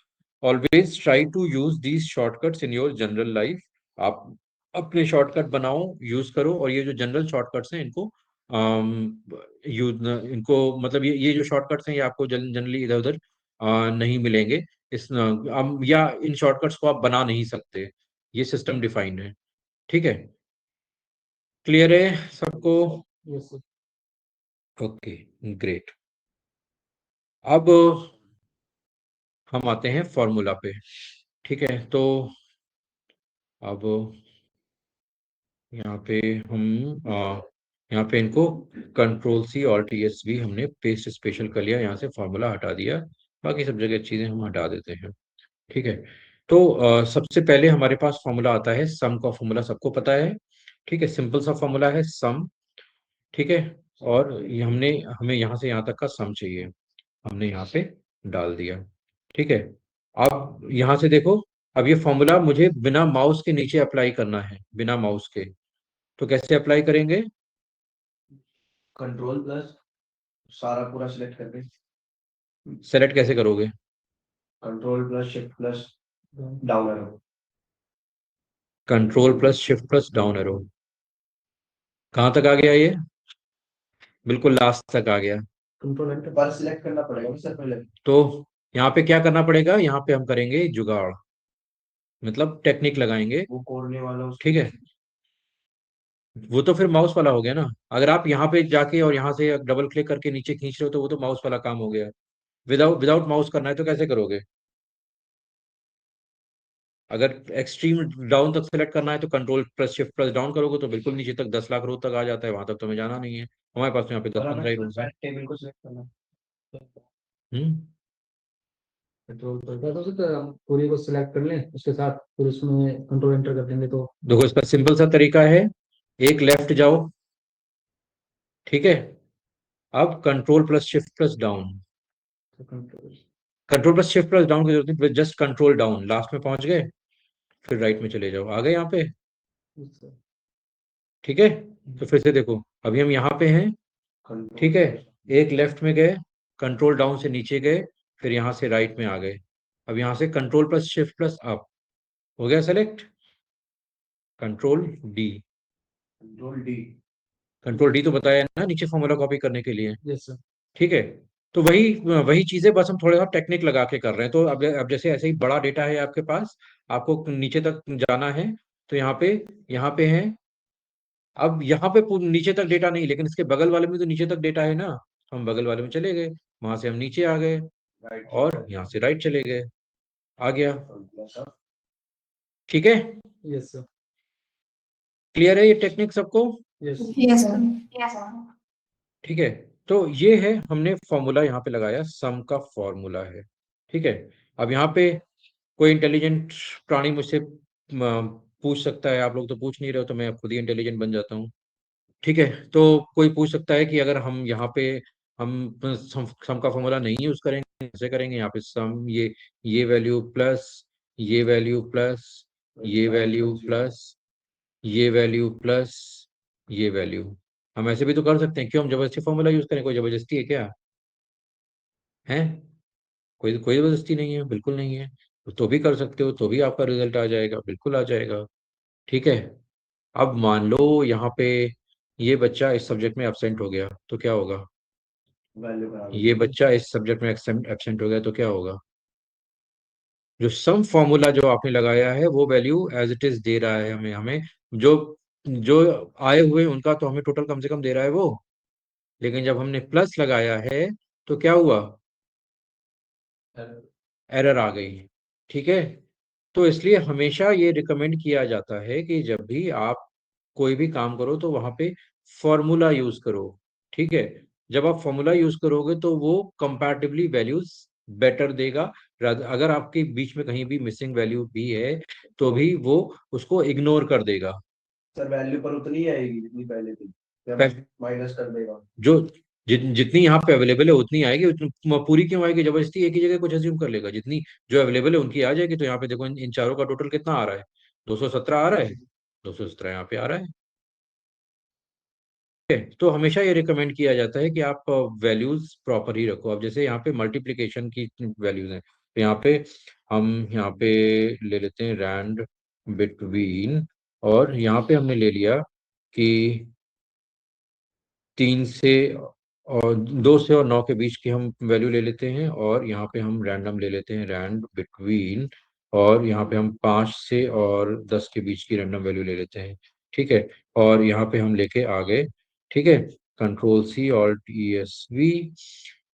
always try to use these shortcuts in your general life. आप अपने शॉर्टकट बनाओ, यूज करो, और ये जो जनरल शॉर्टकट्स हैं इनको यूज इनको मतलब ये जो शॉर्टकट्स हैं ये आपको जनरली इधर उधर नहीं मिलेंगे। या इन शॉर्टकट्स को आप बना नहीं सकते, ये सिस्टम डिफाइंड है। ठीक है, क्लियर है सबको? Yes sir. Okay, great. अब हम आते हैं फॉर्मूला पे। ठीक है, तो अब यहाँ पे हम यहाँ पे इनको कंट्रोल सी ऑल्ट एस भी हमने पेस्ट स्पेशल कर लिया, यहाँ से फॉर्मूला हटा दिया, बाकी सब जगह चीजें हम हटा देते हैं। ठीक है, तो सबसे पहले हमारे पास फॉर्मूला आता है सम का फॉर्मूला, सबको पता है। ठीक है, सिंपल सा फॉर्मूला है सम। ठीक है, और ये हमें यहाँ से यहाँ तक का सम चाहिए, हमने यहाँ पे डाल दिया। ठीक है, अब यहाँ से देखो, अब ये फॉर्मूला मुझे बिना माउस के नीचे अप्लाई करना है, बिना माउस के। तो कैसे अप्लाई करेंगे? कंट्रोल प्लस सारा पूरा सिलेक्ट करके, सेलेक्ट कैसे करोगे? Control plus shift plus down arrow. Control plus shift plus down arrow. कहाँ तक आ गया ये? बिल्कुल लास्ट तक आ गया। कंट्रोल एंटर पर सिलेक्ट करना पड़ेगा सर पहले। तो यहाँ पे क्या करना पड़ेगा? यहाँ पे हम करेंगे जुगाड़, मतलब टेक्निक लगाएंगे। वो कोरने वाला उसको। ठीक है, वो तो फिर माउस वाला हो गया ना। अगर आप यहाँ पे जाके और यहाँ से डबल क्लिक करके नीचे खींच रहे हो तो वो तो माउस वाला काम हो गया। विदाउट विदाउट माउस करना है तो कैसे करोगे? अगर एक्सट्रीम डाउन तक सेलेक्ट करना है तो control plus shift plus down करोगे तो बिल्कुल नीचे तक 10 लाख रो तक आ जाता है, वहां तक तो हमें जाना नहीं है। हमारे पास तो यहाँ पे 10-15 ही रोज है। टेबल को सिलेक्ट करना। हम्म कंट्रोल पर हम पूरी को सिलेक्ट कर लें, उसके साथ फिर उसमें कंट्रोल एंटर कर देंगे तो देखो, इसका सिंपल सा तरीका है, एक लेफ्ट जाओ। ठीक है, अब control plus shift plus down, control. Control plus shift plus down की जरूरत नहीं, जस्ट कंट्रोल डाउन, लास्ट में पहुंच गए, फिर राइट में चले जाओ, आ गए यहाँ पे। ठीक है, तो फिर से देखो, अभी हम यहाँ पे हैं। ठीक है, एक लेफ्ट में गए, कंट्रोल डाउन से नीचे गए, फिर यहाँ से राइट में आ गए। अब यहाँ से control plus shift plus up हो गया select, control D. Control D. Control D तो बताया ना नीचे फॉर्मूला कॉपी करने के लिए। Yes sir. ठीक है, तो वही वही चीजें, बस हम थोड़ा सा टेक्निक लगा के कर रहे हैं। तो अब जैसे ऐसे ही बड़ा डेटा है आपके पास, आपको नीचे तक जाना है, तो यहाँ पे है अब यहाँ पे नीचे तक डेटा नहीं, लेकिन इसके बगल वाले में तो नीचे तक डेटा है ना, तो हम बगल वाले में चले गए, वहां से हम नीचे आ गए राइट और यहाँ से राइट चले गए, आ गया। सर। ठीक है, यस सर। क्लियर है ये टेक्निक सबको? Yes Yes, sir. ठीक है, तो ये है, हमने फॉर्मूला यहाँ पे लगाया, सम का फॉर्मूला है। ठीक है, अब यहाँ पे कोई इंटेलिजेंट प्राणी मुझसे पूछ सकता है, आप लोग तो पूछ नहीं रहे हो, तो मैं खुद ही इंटेलिजेंट बन जाता हूँ। ठीक है, तो कोई पूछ सकता है कि अगर हम यहाँ पे हम सम का फॉर्मूला नहीं यूज करेंगे, कैसे करेंगे? यहाँ पे सम, ये वैल्यू प्लस ये वैल्यू प्लस ये वैल्यू प्लस ये वैल्यू प्लस ये वैल्यू, हम ऐसे भी तो कर सकते हैं। क्यों हम जबरदस्ती फॉर्मूला यूज करें? कोई जबरदस्ती है क्या? है? कोई कोई जबरदस्ती नहीं है, बिल्कुल नहीं है। तो भी कर सकते हो, तो भी आपका रिजल्ट आ जाएगा, बिल्कुल आ जाएगा। ठीक है, अब मान लो यहाँ पे ये बच्चा इस सब्जेक्ट में एब्सेंट हो गया, तो क्या होगा? वैल्यू बराबर ये बच्चा इस सब्जेक्ट में एब्सेंट हो गया, तो क्या होगा? जो सम फॉर्मूला जो आपने लगाया है वो वैल्यू एज इट इज दे रहा है हमें हमें जो जो आए हुए उनका तो हमें टोटल कम से कम दे रहा है वो, लेकिन जब हमने प्लस लगाया है तो क्या हुआ? एरर आ गई। ठीक है, तो इसलिए हमेशा ये रिकमेंड किया जाता है कि जब भी आप कोई भी काम करो तो वहां पे फॉर्मूला यूज करो। ठीक है, जब आप फॉर्मूला यूज करोगे तो वो कंपैरेटिवली वैल्यूज बेटर देगा। अगर आपके बीच में कहीं भी मिसिंग वैल्यू भी है तो भी वो उसको इग्नोर कर देगा। सर वैल्यू पर उतनी ही आएगी जितनी पहले थी, या माइनस कर देगा? जो जितनी यहाँ पे अवेलेबल है उतनी आएगी, पूरी क्यों आएगी जबरदस्ती? एक ही जगह कुछ अज्यूम कर लेगा, जितनी जो अवेलेबल है उनकी आ जाएगी। तो यहाँ पे देखो इन चारों का टोटल कितना आ रहा है? 217 आ रहा है, 217 यहाँ पे आ रहा है। ठीक है, तो हमेशा ये रिकमेंड किया जाता है कि आप वैल्यूज प्रॉपर ही रखो। अब जैसे यहाँ पे मल्टीप्लिकेशन की वैल्यूज हैं, तो यहाँ पे हम यहाँ पे ले लेते हैं रैंड बिटवीन, और यहाँ पे हमने ले लिया कि 3 से और 2 से और 9 के बीच की हम वैल्यू ले लेते हैं, और यहाँ पे हम रैंडम ले लेते हैं रैंड बिटवीन, और यहाँ पे हम 5 से और 10 के बीच की रैंडम वैल्यू ले लेते हैं। ठीक है, और यहाँ पे हम लेके आ गए। ठीक है, control C alt E S V.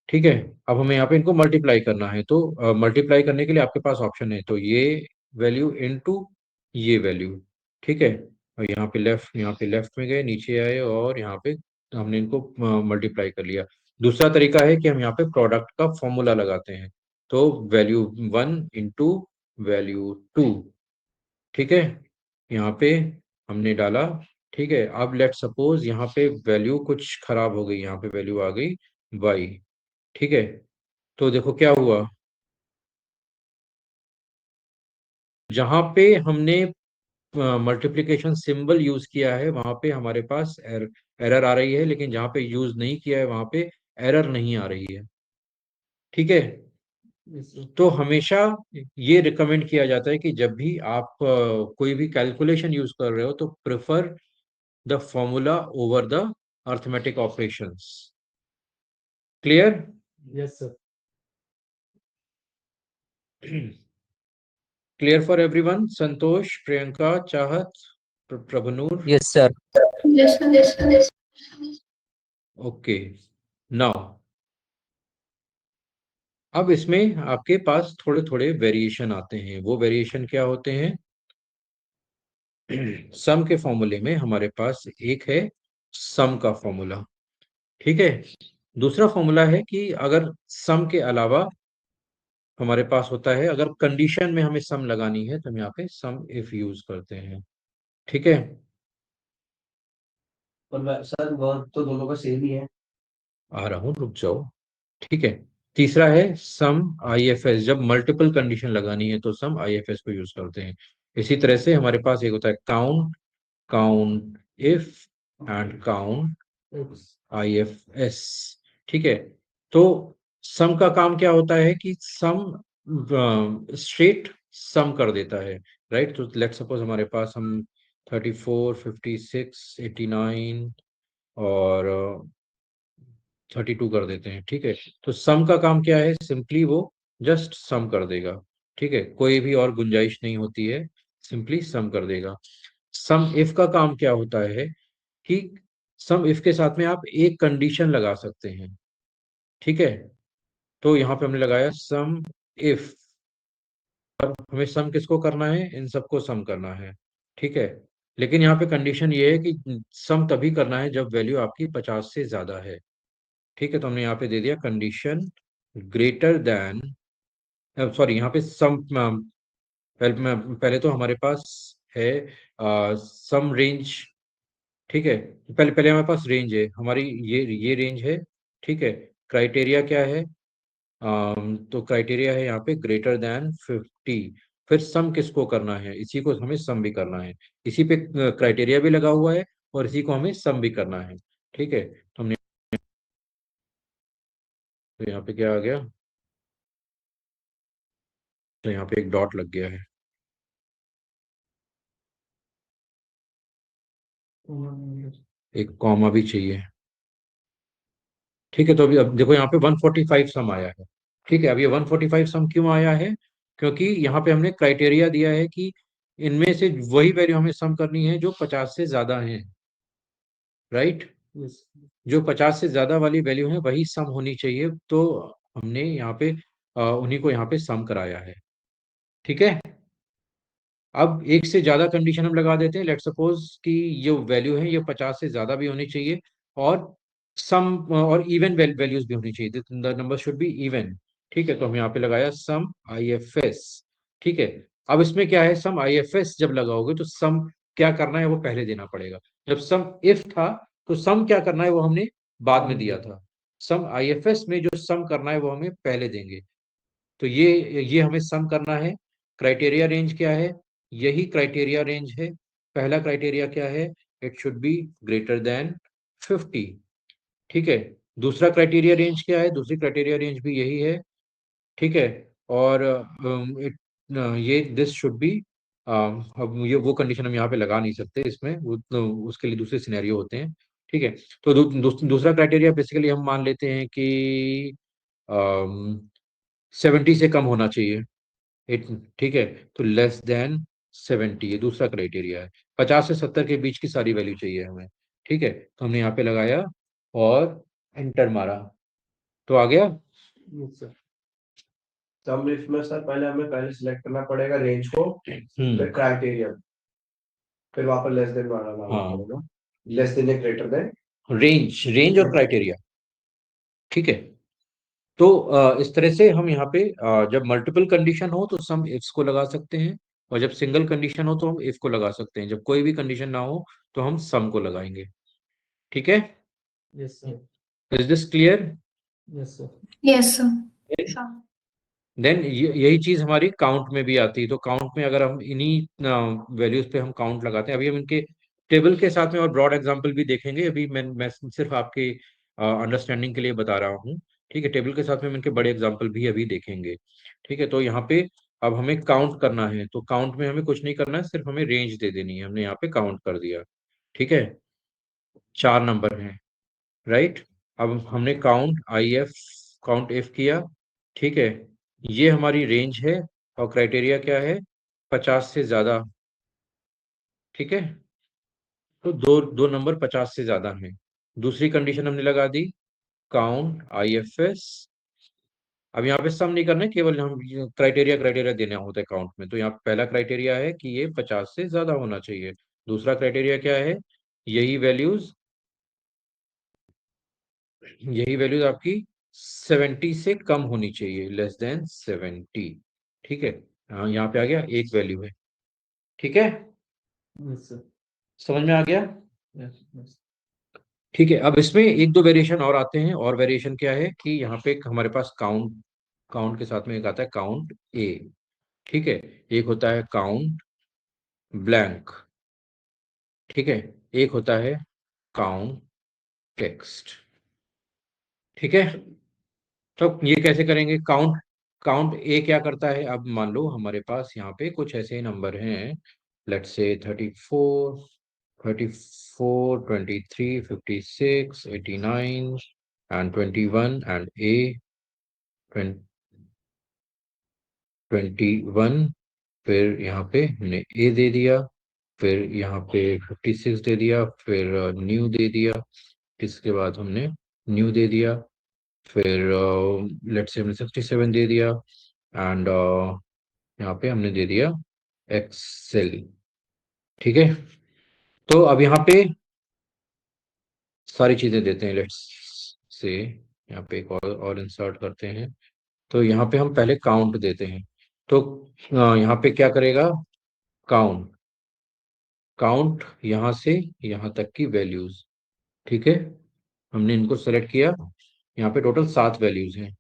ठीक है, अब हमें यहाँ पे इनको मल्टीप्लाई करना है, तो मल्टीप्लाई करने के लिए आपके पास ऑप्शन है, तो ये वैल्यू इनटू ये वैल्यू। ठीक है, और यहाँ पे लेफ्ट में गए, नीचे आए, और यहाँ पे हमने इनको मल्टीप्लाई कर लिया। दूसरा तरीका है कि हम यहाँ पे प्रोडक्ट का फॉर्मूला लगाते हैं, तो वैल्यू 1 इंटू वैल्यू 2। ठीक है, यहाँ पे हमने डाला। ठीक है, अब लेट सपोज यहाँ पे वैल्यू कुछ खराब हो गई, यहाँ पे वैल्यू आ गई y। ठीक है, तो देखो क्या हुआ, जहां पे हमने मल्टीप्लिकेशन सिंबल यूज किया है वहां पे हमारे पास एरर आ रही है, लेकिन जहां पे यूज नहीं किया है वहां पे एरर नहीं आ रही है। ठीक है, तो हमेशा ये रिकमेंड किया जाता है कि जब भी आप कोई भी कैलकुलेशन यूज कर रहे हो तो prefer the formula over the arithmetic operations. Clear? Yes sir. Clear for everyone? Santosh, Priyanka, Chahat, Prabhnoor? Yes, sir. Yes, sir. Yes, sir. Okay, now अब इसमें आपके पास थोड़े थोड़े वेरिएशन आते हैं। वो वेरिएशन क्या होते हैं? सम के फॉर्मूले में हमारे पास एक है सम का फॉर्मूला। ठीक है, दूसरा फॉर्मूला है कि अगर सम के अलावा हमारे पास होता है, अगर कंडीशन में हमें सम लगानी है तो हम यहाँ पे सम इफ यूज करते हैं। ठीक है, पर सर वर्क तो दोनों का सेम ही है। आ रहा हूँ, रुक जाओ। ठीक है, तीसरा है सम आईएफएस, जब मल्टीपल कंडीशन लगानी है तो सम आईएफएस को यूज करते हैं। इसी तरह से हमारे पास एक होता है count, count if and count IFS. ठीक है, तो सम का काम क्या होता है कि सम स्ट्रेट सम कर देता है। राइट, तो लेट सपोज हमारे पास हम 34, 56, 89 और 32 कर देते हैं। ठीक है, तो सम का काम क्या है? सिंपली वो जस्ट सम कर देगा। ठीक है, कोई भी और गुंजाइश नहीं होती है, सिंपली सम कर देगा। सम इफ का काम क्या होता है कि सम इफ के साथ में आप एक कंडीशन लगा सकते हैं। ठीक है, तो यहाँ पे हमने लगाया सम इफ। हमें सम किसको करना है, इन सबको सम करना है। ठीक है, लेकिन यहाँ पे कंडीशन ये है कि सम तभी करना है जब वैल्यू आपकी 50 से ज्यादा है। ठीक है, तो हमने यहाँ पे दे दिया कंडीशन ग्रेटर देन, सॉरी यहाँ पे सम, पहले तो हमारे पास है सम रेंज। ठीक है, पहले पहले हमारे पास रेंज है हमारी, ये रेंज है। ठीक है, क्राइटेरिया क्या है, तो क्राइटेरिया है यहाँ पे ग्रेटर देन 50। फिर सम किसको करना है, इसी को हमें सम भी करना है। इसी पे क्राइटेरिया भी लगा हुआ है और इसी को हमें सम भी करना है। ठीक है, तो हमने, तो यहाँ पे क्या आ गया, तो यहाँ पे एक डॉट लग गया है। एक कॉमा भी चाहिए। ठीक है, तो अभी अब देखो यहाँ पे 145 सम आया है। ठीक है, अब ये 145 सम क्यों आया है, क्योंकि यहाँ पे हमने क्राइटेरिया दिया है कि इनमें से वही वैल्यू हमें सम करनी है जो 50 से ज्यादा है। राइट, जो 50 से ज्यादा वाली वैल्यू है वही सम होनी चाहिए, तो हमने यहाँ पे उन्हीं को यहाँ पे सम कराया है। ठीक है, अब एक से ज्यादा कंडीशन हम लगा देते हैं। लेट सपोज कि ये वैल्यू है ये 50 से ज्यादा भी होनी चाहिए, और सम और इवन वैल्यूज भी होनी चाहिए, the number should be even. ठीक है, तो हम यहाँ पे लगाया सम IFS। ठीक है, अब इसमें क्या है, सम IFS जब लगाओगे तो सम क्या करना है वो पहले देना पड़ेगा। जब सम इफ था तो सम क्या करना है वो हमने बाद में दिया था। सम IFS में जो सम करना है वो हमें पहले देंगे। तो ये हमें सम करना है। क्राइटेरिया रेंज क्या है, यही क्राइटेरिया रेंज है। पहला क्राइटेरिया क्या है, it should be greater than 50। ठीक है, दूसरा क्राइटेरिया रेंज क्या है, दूसरी क्राइटेरिया रेंज भी यही है। ठीक है, और इट ये दिस शुड बी, अब ये वो कंडीशन हम यहाँ पे लगा नहीं सकते इसमें, उसके लिए दूसरे सिनेरियो होते हैं। ठीक है, तो दूसरा क्राइटेरिया बेसिकली हम मान लेते हैं कि 70 से कम होना चाहिए। एट, ठीक है, तो लेस देन 70 ये दूसरा क्राइटेरिया है। 50 से 70 के बीच की सारी वैल्यू चाहिए हमें। ठीक है, तो हमने यहाँ पे लगाया और एंटर मारा, तो आ गया। सम इफ में सर पहले हमें पहले सिलेक्ट करना पड़ेगा रेंज को, फिर हम्म, क्राइटेरिया, फिर वहां पर लेस देन वाला डालना हाँ, पड़ेगा। लेस देन या ग्रेटर देन। रेंज रेंज और क्राइटेरिया। ठीक है, तो इस तरह से हम यहाँ पे जब मल्टीपल कंडीशन हो तो सम इफ्स को लगा सकते हैं, और जब सिंगल कंडीशन हो तो हम इफ को लगा सकते हैं। जब कोई भी कंडीशन ना हो तो हम सम को लगाएंगे। ठीक है, yes sir. Is this clear. Yes sir. Yes, sir. Sure. Then यही चीज हमारी काउंट में भी आती है। तो काउंट में अगर हम इन्हीं वैल्यूज पे हम काउंट लगाते हैं, अभी हम इनके टेबल के साथ में और ब्रॉड एग्जांपल भी देखेंगे। अभी मैं सिर्फ आपके अंडरस्टैंडिंग के लिए बता रहा हूँ। ठीक है, टेबल के साथ में हम इनके बड़े एग्जांपल भी अभी देखेंगे। ठीक है, तो यहाँ पे अब हमें काउंट करना है, तो काउंट में हमें कुछ नहीं करना है, सिर्फ हमें रेंज दे देनी है। हमने यहाँ पे काउंट कर दिया। ठीक है, 4 नंबर हैं। राइट, अब हमने काउंट इफ किया। ठीक है, ये हमारी रेंज है, और क्राइटेरिया क्या है, 50 से ज्यादा। ठीक है, तो दो दो नंबर 50 से ज्यादा हैं। दूसरी कंडीशन हमने लगा दी काउंट IFS। अब यहाँ पे सम नहीं करना है, केवल हम क्राइटेरिया क्राइटेरिया देना होता है काउंट में। तो यहाँ पहला क्राइटेरिया है कि ये 50 से ज्यादा होना चाहिए। दूसरा क्राइटेरिया क्या है, यही वैल्यूज यही वैल्यूज आपकी 70 से कम होनी चाहिए, लेस देन 70। ठीक है, हाँ, यहाँ पे आ गया एक वैल्यू है। ठीक है, यस सर। समझ में आ गया। Yes yes. ठीक है, अब इसमें एक दो वेरिएशन और आते हैं। और वेरिएशन क्या है कि यहाँ पे हमारे पास काउंट काउंट के साथ में एक आता है काउंट ए। ठीक है, एक होता है काउंट ब्लैंक। ठीक है, एक होता है काउंट टेक्स्ट। ठीक है, तो ये कैसे करेंगे, काउंट काउंट ए क्या करता है, अब मान लो हमारे पास यहाँ पे कुछ ऐसे नंबर हैं। लेट्स से 34 23 56 89 एंड 21 एंड ए 21। फिर यहाँ पे हमने ए दे दिया। फिर यहाँ पे 56 दे दिया, फिर न्यू दे दिया, इसके बाद हमने न्यू दे दिया, फिर लेट्स से हमने 67 दे दिया, एंड यहाँ पे हमने दे दिया एक्सेल। ठीक है, तो अब यहाँ पे सारी चीजें देते हैं। लेट्स से यहाँ पे एक और इंसर्ट करते हैं। तो यहाँ पे हम पहले काउंट देते हैं। तो यहाँ पे क्या करेगा, काउंट, काउंट यहाँ से यहाँ तक की वैल्यूज। ठीक है, हमने इनको सेलेक्ट किया, यहाँ पे टोटल 7 वैल्यूज हैं।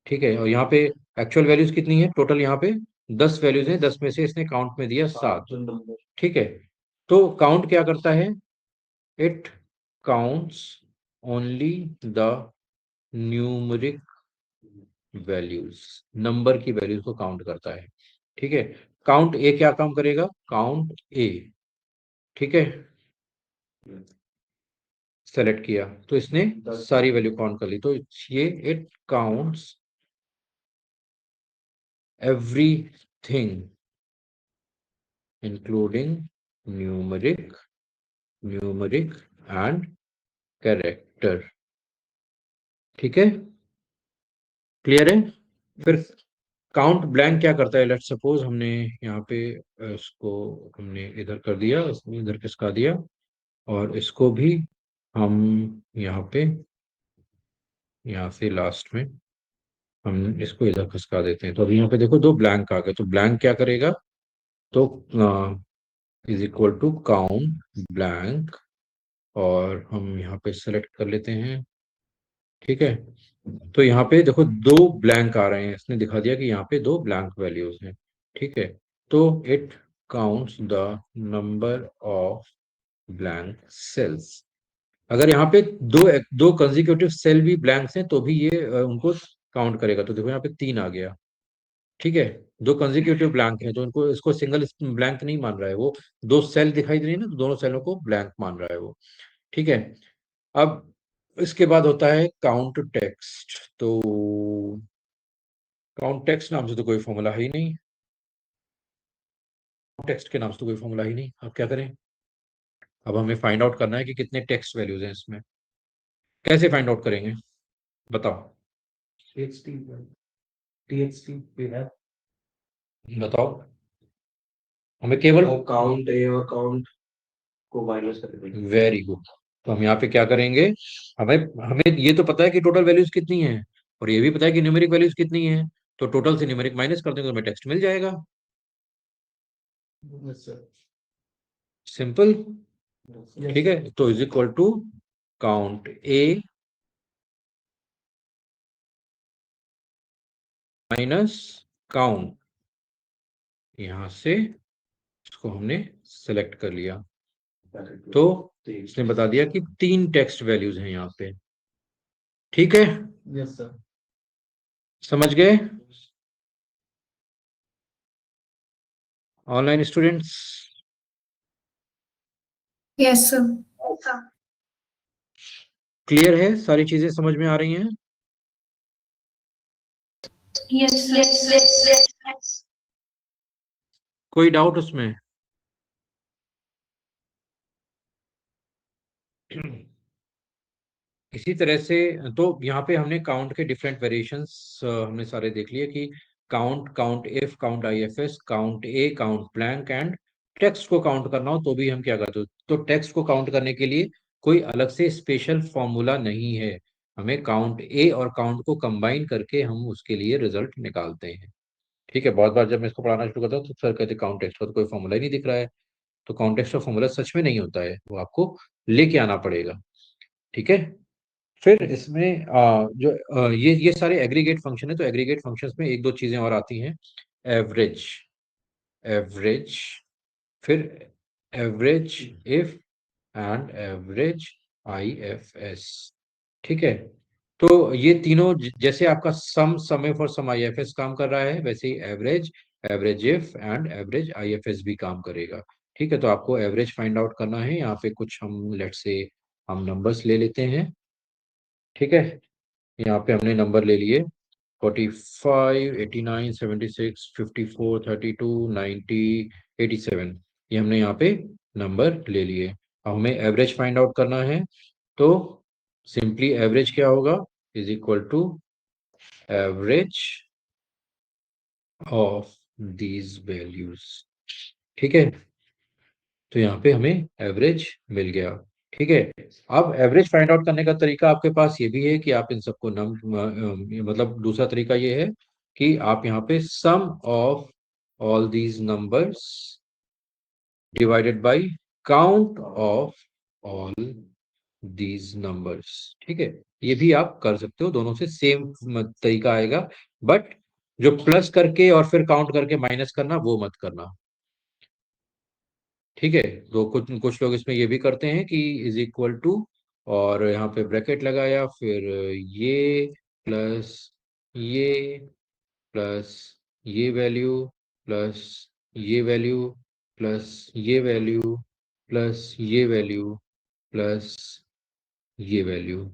ठीक है, और यहाँ पे एक्चुअल वैल्यूज कितनी है, टोटल यहाँ पे 10 वैल्यूज हैं, 10 में से इसने काउंट में दिया 7। ठीक है, तो काउंट क्या करता है, it counts only the numeric values, number की वैल्यूज को काउंट करता है। ठीक है, काउंट ए क्या काम करेगा, काउंट ए। ठीक है, सेलेक्ट किया तो इसने सारी वैल्यू काउंट कर ली। तो ये it counts everything including numeric, numeric and character. ठीक है, क्लियर है। फिर काउंट ब्लैंक क्या करता है, लेट सपोज हमने यहाँ पे इसको हमने इधर कर दिया, इसमें इधर किसका दिया, और इसको भी हम यहाँ पे, यहाँ से लास्ट में हम इसको इधर खिसका देते हैं। तो अभी यहाँ पे देखो 2 ब्लैंक आ गए। तो ब्लैंक क्या करेगा, तो is equal to count blank, और हम यहाँ पे सेलेक्ट कर लेते हैं। ठीक है, तो यहाँ पे देखो 2 ब्लैंक आ रहे हैं, इसने दिखा दिया कि यहाँ पे 2 ब्लैंक वैल्यूज हैं। ठीक है, तो it counts the number of blank cells. अगर यहाँ पे दो दो कंजिक्यूटिव सेल भी ब्लैंक्स हैं तो भी ये उनको काउंट करेगा। तो देखो यहाँ पे 3 आ गया। ठीक है, 2 कंजिक्यूटिव ब्लैंक हैं तो इनको, इसको सिंगल ब्लैंक नहीं मान रहा है वो, 2 सेल दिखाई दे रही है ना, तो दोनों सेलों को ब्लैंक मान रहा है वो। ठीक है, अब इसके बाद होता है काउंट टेक्स्ट। तो काउंट टेक्स्ट नाम से तो कोई फॉर्मूला है ही नहीं, टेक्स्ट के नाम से तो कोई फॉर्मूला ही नहीं। अब क्या करें, अब हमें फाइंड आउट करना है कि कितने टेक्स्ट वैल्यूज हैं इसमें। कैसे फाइंड आउट करेंगे बताओ, बताओ हमें केवल काउंट ए और काउंट को माइनस कर देंगे। Very good. तो हम यहाँ पे क्या करेंगे, हमें हमें ये तो पता है कि टोटल वैल्यूज कितनी है, और ये भी पता है कि न्यूमेरिक वैल्यूज कितनी है। तो टोटल से न्यूमेरिक माइनस कर देंगे तो हमें टेक्स्ट मिल जाएगा। सिंपल। ठीक है, तो is equal to count A minus count, यहां से इसको हमने सेलेक्ट कर लिया। तो इसने बता दिया कि 3 टेक्स्ट वैल्यूज हैं यहाँ पे। ठीक है, यस सर, समझ गए online students. Yes sir. Clear है, सारी चीजें समझ में आ रही हैं। Yes sir. कोई डाउट उसमें? इसी तरह से, तो यहाँ पे हमने काउंट के डिफरेंट वेरिएशंस हमने सारे देख लिए कि count, count if, count IFS, count A, count blank, and text को काउंट करना हो तो भी हम क्या करते हो। तो टेक्स्ट को काउंट करने के लिए कोई अलग से स्पेशल फॉर्मूला नहीं है, हमें काउंट ए और काउंट को कंबाइन करके हम उसके लिए रिजल्ट निकालते हैं। ठीक है, बहुत बार जब मैं इसको पढ़ाना शुरू करता हूँ तो सर कहते काउंट टेक्स्ट का तो कोई फॉर्मूला ही नहीं दिख रहा है। तो काउंट टेक्स्ट का फॉर्मूला सच में नहीं होता है, वो आपको लेके आना पड़ेगा। ठीक है, फिर इसमें जो ये सारे एग्रीगेट फंक्शन है, तो एग्रीगेट फंक्शंस में एक दो चीजें और आती हैं। एवरेज, एवरेज, फिर average if, and average IFS. ठीक है, तो ये तीनों जैसे आपका सम इफ और सम आईएफएस काम कर रहा है, वैसे ही average, average if and average IFS भी काम करेगा। ठीक है, तो आपको एवरेज फाइंड आउट करना है। यहाँ पे कुछ हम लेट से हम नंबर्स ले लेते हैं। ठीक है, यहाँ पे हमने नंबर ले लिए 45, 89, 76, 54, 32, 90, 87। ये हमने यहाँ पे नंबर ले लिए। अब हमें एवरेज फाइंड आउट करना है, तो सिंपली एवरेज क्या होगा, is equal to average of these values. ठीक है, तो यहाँ पे हमें एवरेज मिल गया। ठीक है, अब एवरेज फाइंड आउट करने का तरीका आपके पास ये भी है कि आप इन सबको मतलब दूसरा तरीका ये है कि आप यहाँ पे sum of all these numbers divided by count of all these numbers. ठीक है, ये भी आप कर सकते हो, दोनों से सेम तरीका आएगा, बट जो प्लस करके और फिर काउंट करके माइनस करना वो मत करना। ठीक है, तो कुछ कुछ लोग इसमें ये भी करते हैं कि इज इक्वल टू, और यहाँ पे ब्रैकेट लगाया, फिर ये प्लस ये प्लस ये वैल्यू प्लस ये वैल्यू प्लस ये वैल्यू प्लस ये वैल्यू प्लस ये वैल्यू।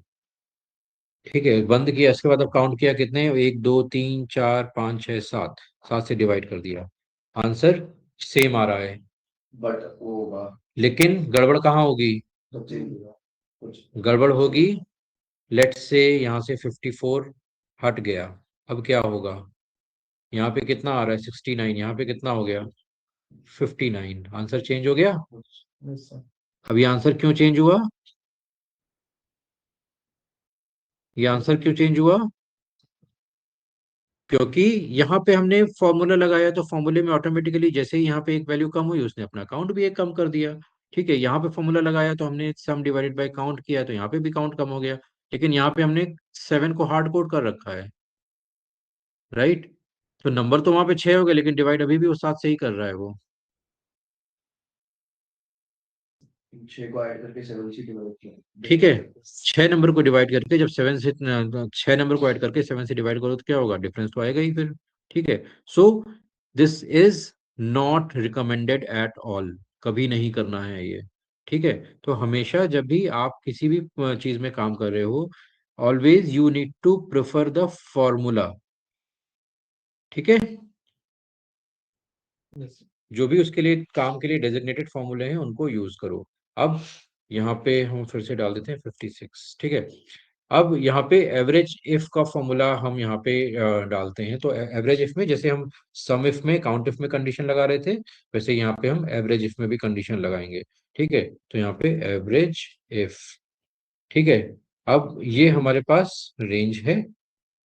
ठीक है, बंद किया, इसके बाद अब काउंट किया, कितने, 1 2 3 4 5 6 7, 7 से डिवाइड कर दिया, आंसर सेम आ रहा है, बट वो होगा लेकिन गड़बड़ कहाँ होगी, तो चेंज होगा कुछ। गड़बड़ होगी, लेट्स से यहाँ से 54 हट गया, अब क्या होगा, यहाँ पे कितना आ रहा है 69, यहाँ पे कितना हो गया 59, आंसर चेंज हो गया। Yes, sir. अब ये आंसर क्यों चेंज हुआ, ये आंसर क्यों चेंज हुआ, क्योंकि यहाँ पे हमने फॉर्मूला लगाया, तो फॉर्मूले में ऑटोमेटिकली जैसे ही यहाँ पे एक वैल्यू कम हुई, उसने अपना काउंट भी एक कम कर दिया। ठीक है, यहाँ पे फॉर्मूला लगाया तो हमने सम डिवाइडेड बाय काउंट किया, तो यहाँ पे भी काउंट कम हो गया, लेकिन यहाँ पे हमने 7 को हार्ड कोड कर रखा है, राइट, तो नंबर तो वहां पे 6 हो गए, लेकिन डिवाइड अभी भी वो 7 से ही कर रहा है वो। 6 को ऐड करके 7 से डिवाइड किया। ठीक है, 6 नंबर को डिवाइड करके जब 7 से 6 नंबर को ऐड करके 7 से डिवाइड करो तो क्या होगा, डिफरेंस तो आएगा ही फिर। ठीक है, so this is not recommended at all, कभी नहीं करना है ये। ठीक है, तो हमेशा जब भी आप किसी भी चीज में काम कर रहे हो, always you need to prefer the formula. ठीक है, जो भी उसके लिए काम के लिए डेजिग्नेटेड फॉर्मूले हैं उनको यूज करो। अब यहाँ पे हम फिर से डाल देते हैं 56। ठीक है, अब यहाँ पे एवरेज इफ का फॉर्मूला हम यहाँ पे डालते हैं, तो एवरेज इफ में जैसे हम सम इफ में काउंट इफ में कंडीशन लगा रहे थे, वैसे यहाँ पे हम एवरेज इफ में भी कंडीशन लगाएंगे। ठीक है, तो यहाँ पे एवरेज इफ। ठीक है, अब ये हमारे पास रेंज है।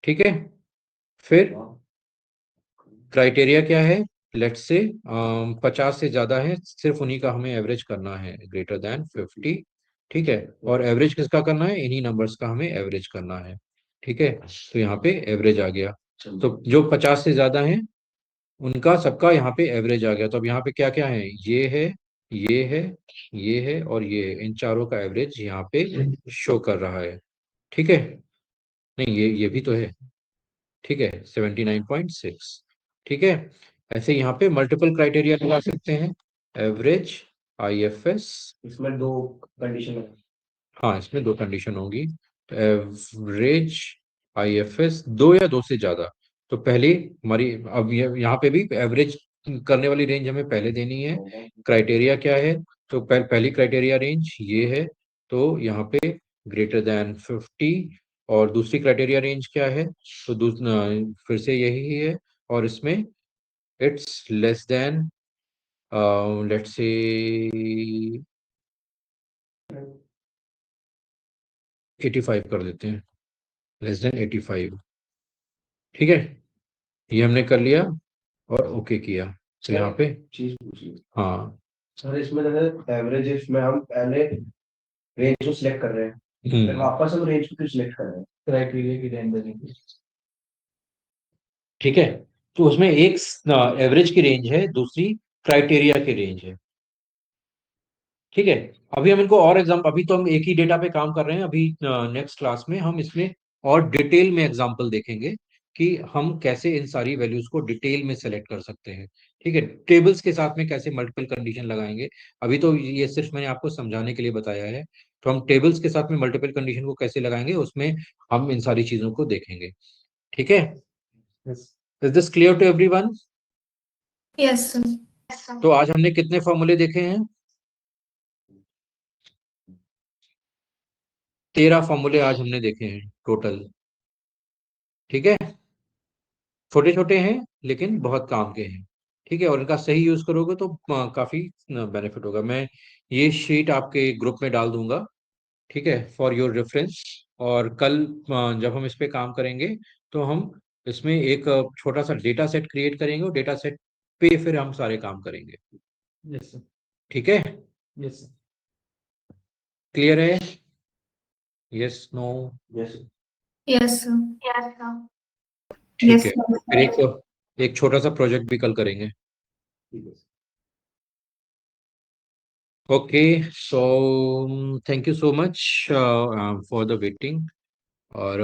ठीक है, फिर क्राइटेरिया क्या है, लेट्स से 50 से ज्यादा है, सिर्फ उन्हीं का हमें एवरेज करना है, ग्रेटर देन 50। ठीक है, और एवरेज किसका करना है, इन्हीं नंबर्स का हमें एवरेज करना है। ठीक है, तो यहाँ पे एवरेज आ गया, तो जो 50 से ज्यादा है उनका सबका यहाँ पे एवरेज आ गया, तो अब यहाँ पे क्या क्या है, ये है, ये है, ये है और ये है, इन चारों का एवरेज यहाँ पे शो कर रहा है। ठीक है, नहीं ये भी तो है। ठीक है, 79.6। ठीक है, ऐसे यहाँ पे मल्टीपल क्राइटेरिया लगा सकते हैं, एवरेज, आईएफएस। इसमें 2 कंडीशन है। हाँ, इसमें 2 कंडीशन होंगी, तो एवरेज, आईएफएस, 2 या 2 से ज्यादा। तो पहली हमारी, अब यहाँ पे भी एवरेज करने वाली रेंज हमें पहले देनी है, क्राइटेरिया क्या है, तो पहली क्राइटेरिया रेंज ये है, तो यहाँ पे ग्रेटर देन 50, और दूसरी क्राइटेरिया रेंज क्या है, तो फिर से यही है, और इसमें it's less than, let's say 85 कर देते हैं, लेस देन 85। ठीक है, ये हमने कर लिया और ओके किया, तो यहाँ पे चीज पूछिए हाँ। सर, इसमें जैसे एवरेज इसमें हम पहले रेंज को सिलेक्ट कर रहे हैं, फिर वापस हम रेंज को क्यों सिलेक्ट कर रहे हैं, क्राइटेरिया की रेंज देंगे। ठीक है, तो उसमें एक एवरेज की रेंज है, दूसरी क्राइटेरिया की रेंज है। ठीक है, अभी हम इनको और एग्जाम्पल, अभी तो हम एक ही डेटा पे काम कर रहे हैं, अभी नेक्स्ट क्लास में हम इसमें और डिटेल में एग्जाम्पल देखेंगे कि हम कैसे इन सारी वैल्यूज को डिटेल में सेलेक्ट कर सकते हैं। ठीक है, टेबल्स के साथ में कैसे मल्टीपल कंडीशन लगाएंगे, अभी तो ये सिर्फ मैंने आपको समझाने के लिए बताया है, तो हम टेबल्स के साथ में मल्टीपल कंडीशन को कैसे लगाएंगे उसमें हम इन सारी चीजों को देखेंगे। ठीक है, is this clear to everyone? Yes, sir. तो आज हमने कितने फॉर्मूले देखे हैं? 13 फॉर्मूले आज हमने देखे हैं टोटल। ठीक है, छोटे छोटे हैं लेकिन बहुत काम के हैं। ठीक है, और इनका सही यूज करोगे तो काफी बेनिफिट होगा। मैं ये शीट आपके ग्रुप में डाल दूंगा, ठीक है, फॉर योर रेफरेंस। और कल जब हम इस पे काम करेंगे तो हम इसमें एक छोटा सा डेटा सेट क्रिएट करेंगे और डेटा सेट पे फिर हम सारे काम करेंगे। Yes sir. ठीक है, यस सर। क्लियर है? Yes, no? Yes sir. Yes, sir. ठीक Yes, है, sir. फिर एक छोटा सा प्रोजेक्ट भी कल करेंगे। ठीक है sir. Okay, so thank you so much for the waiting. और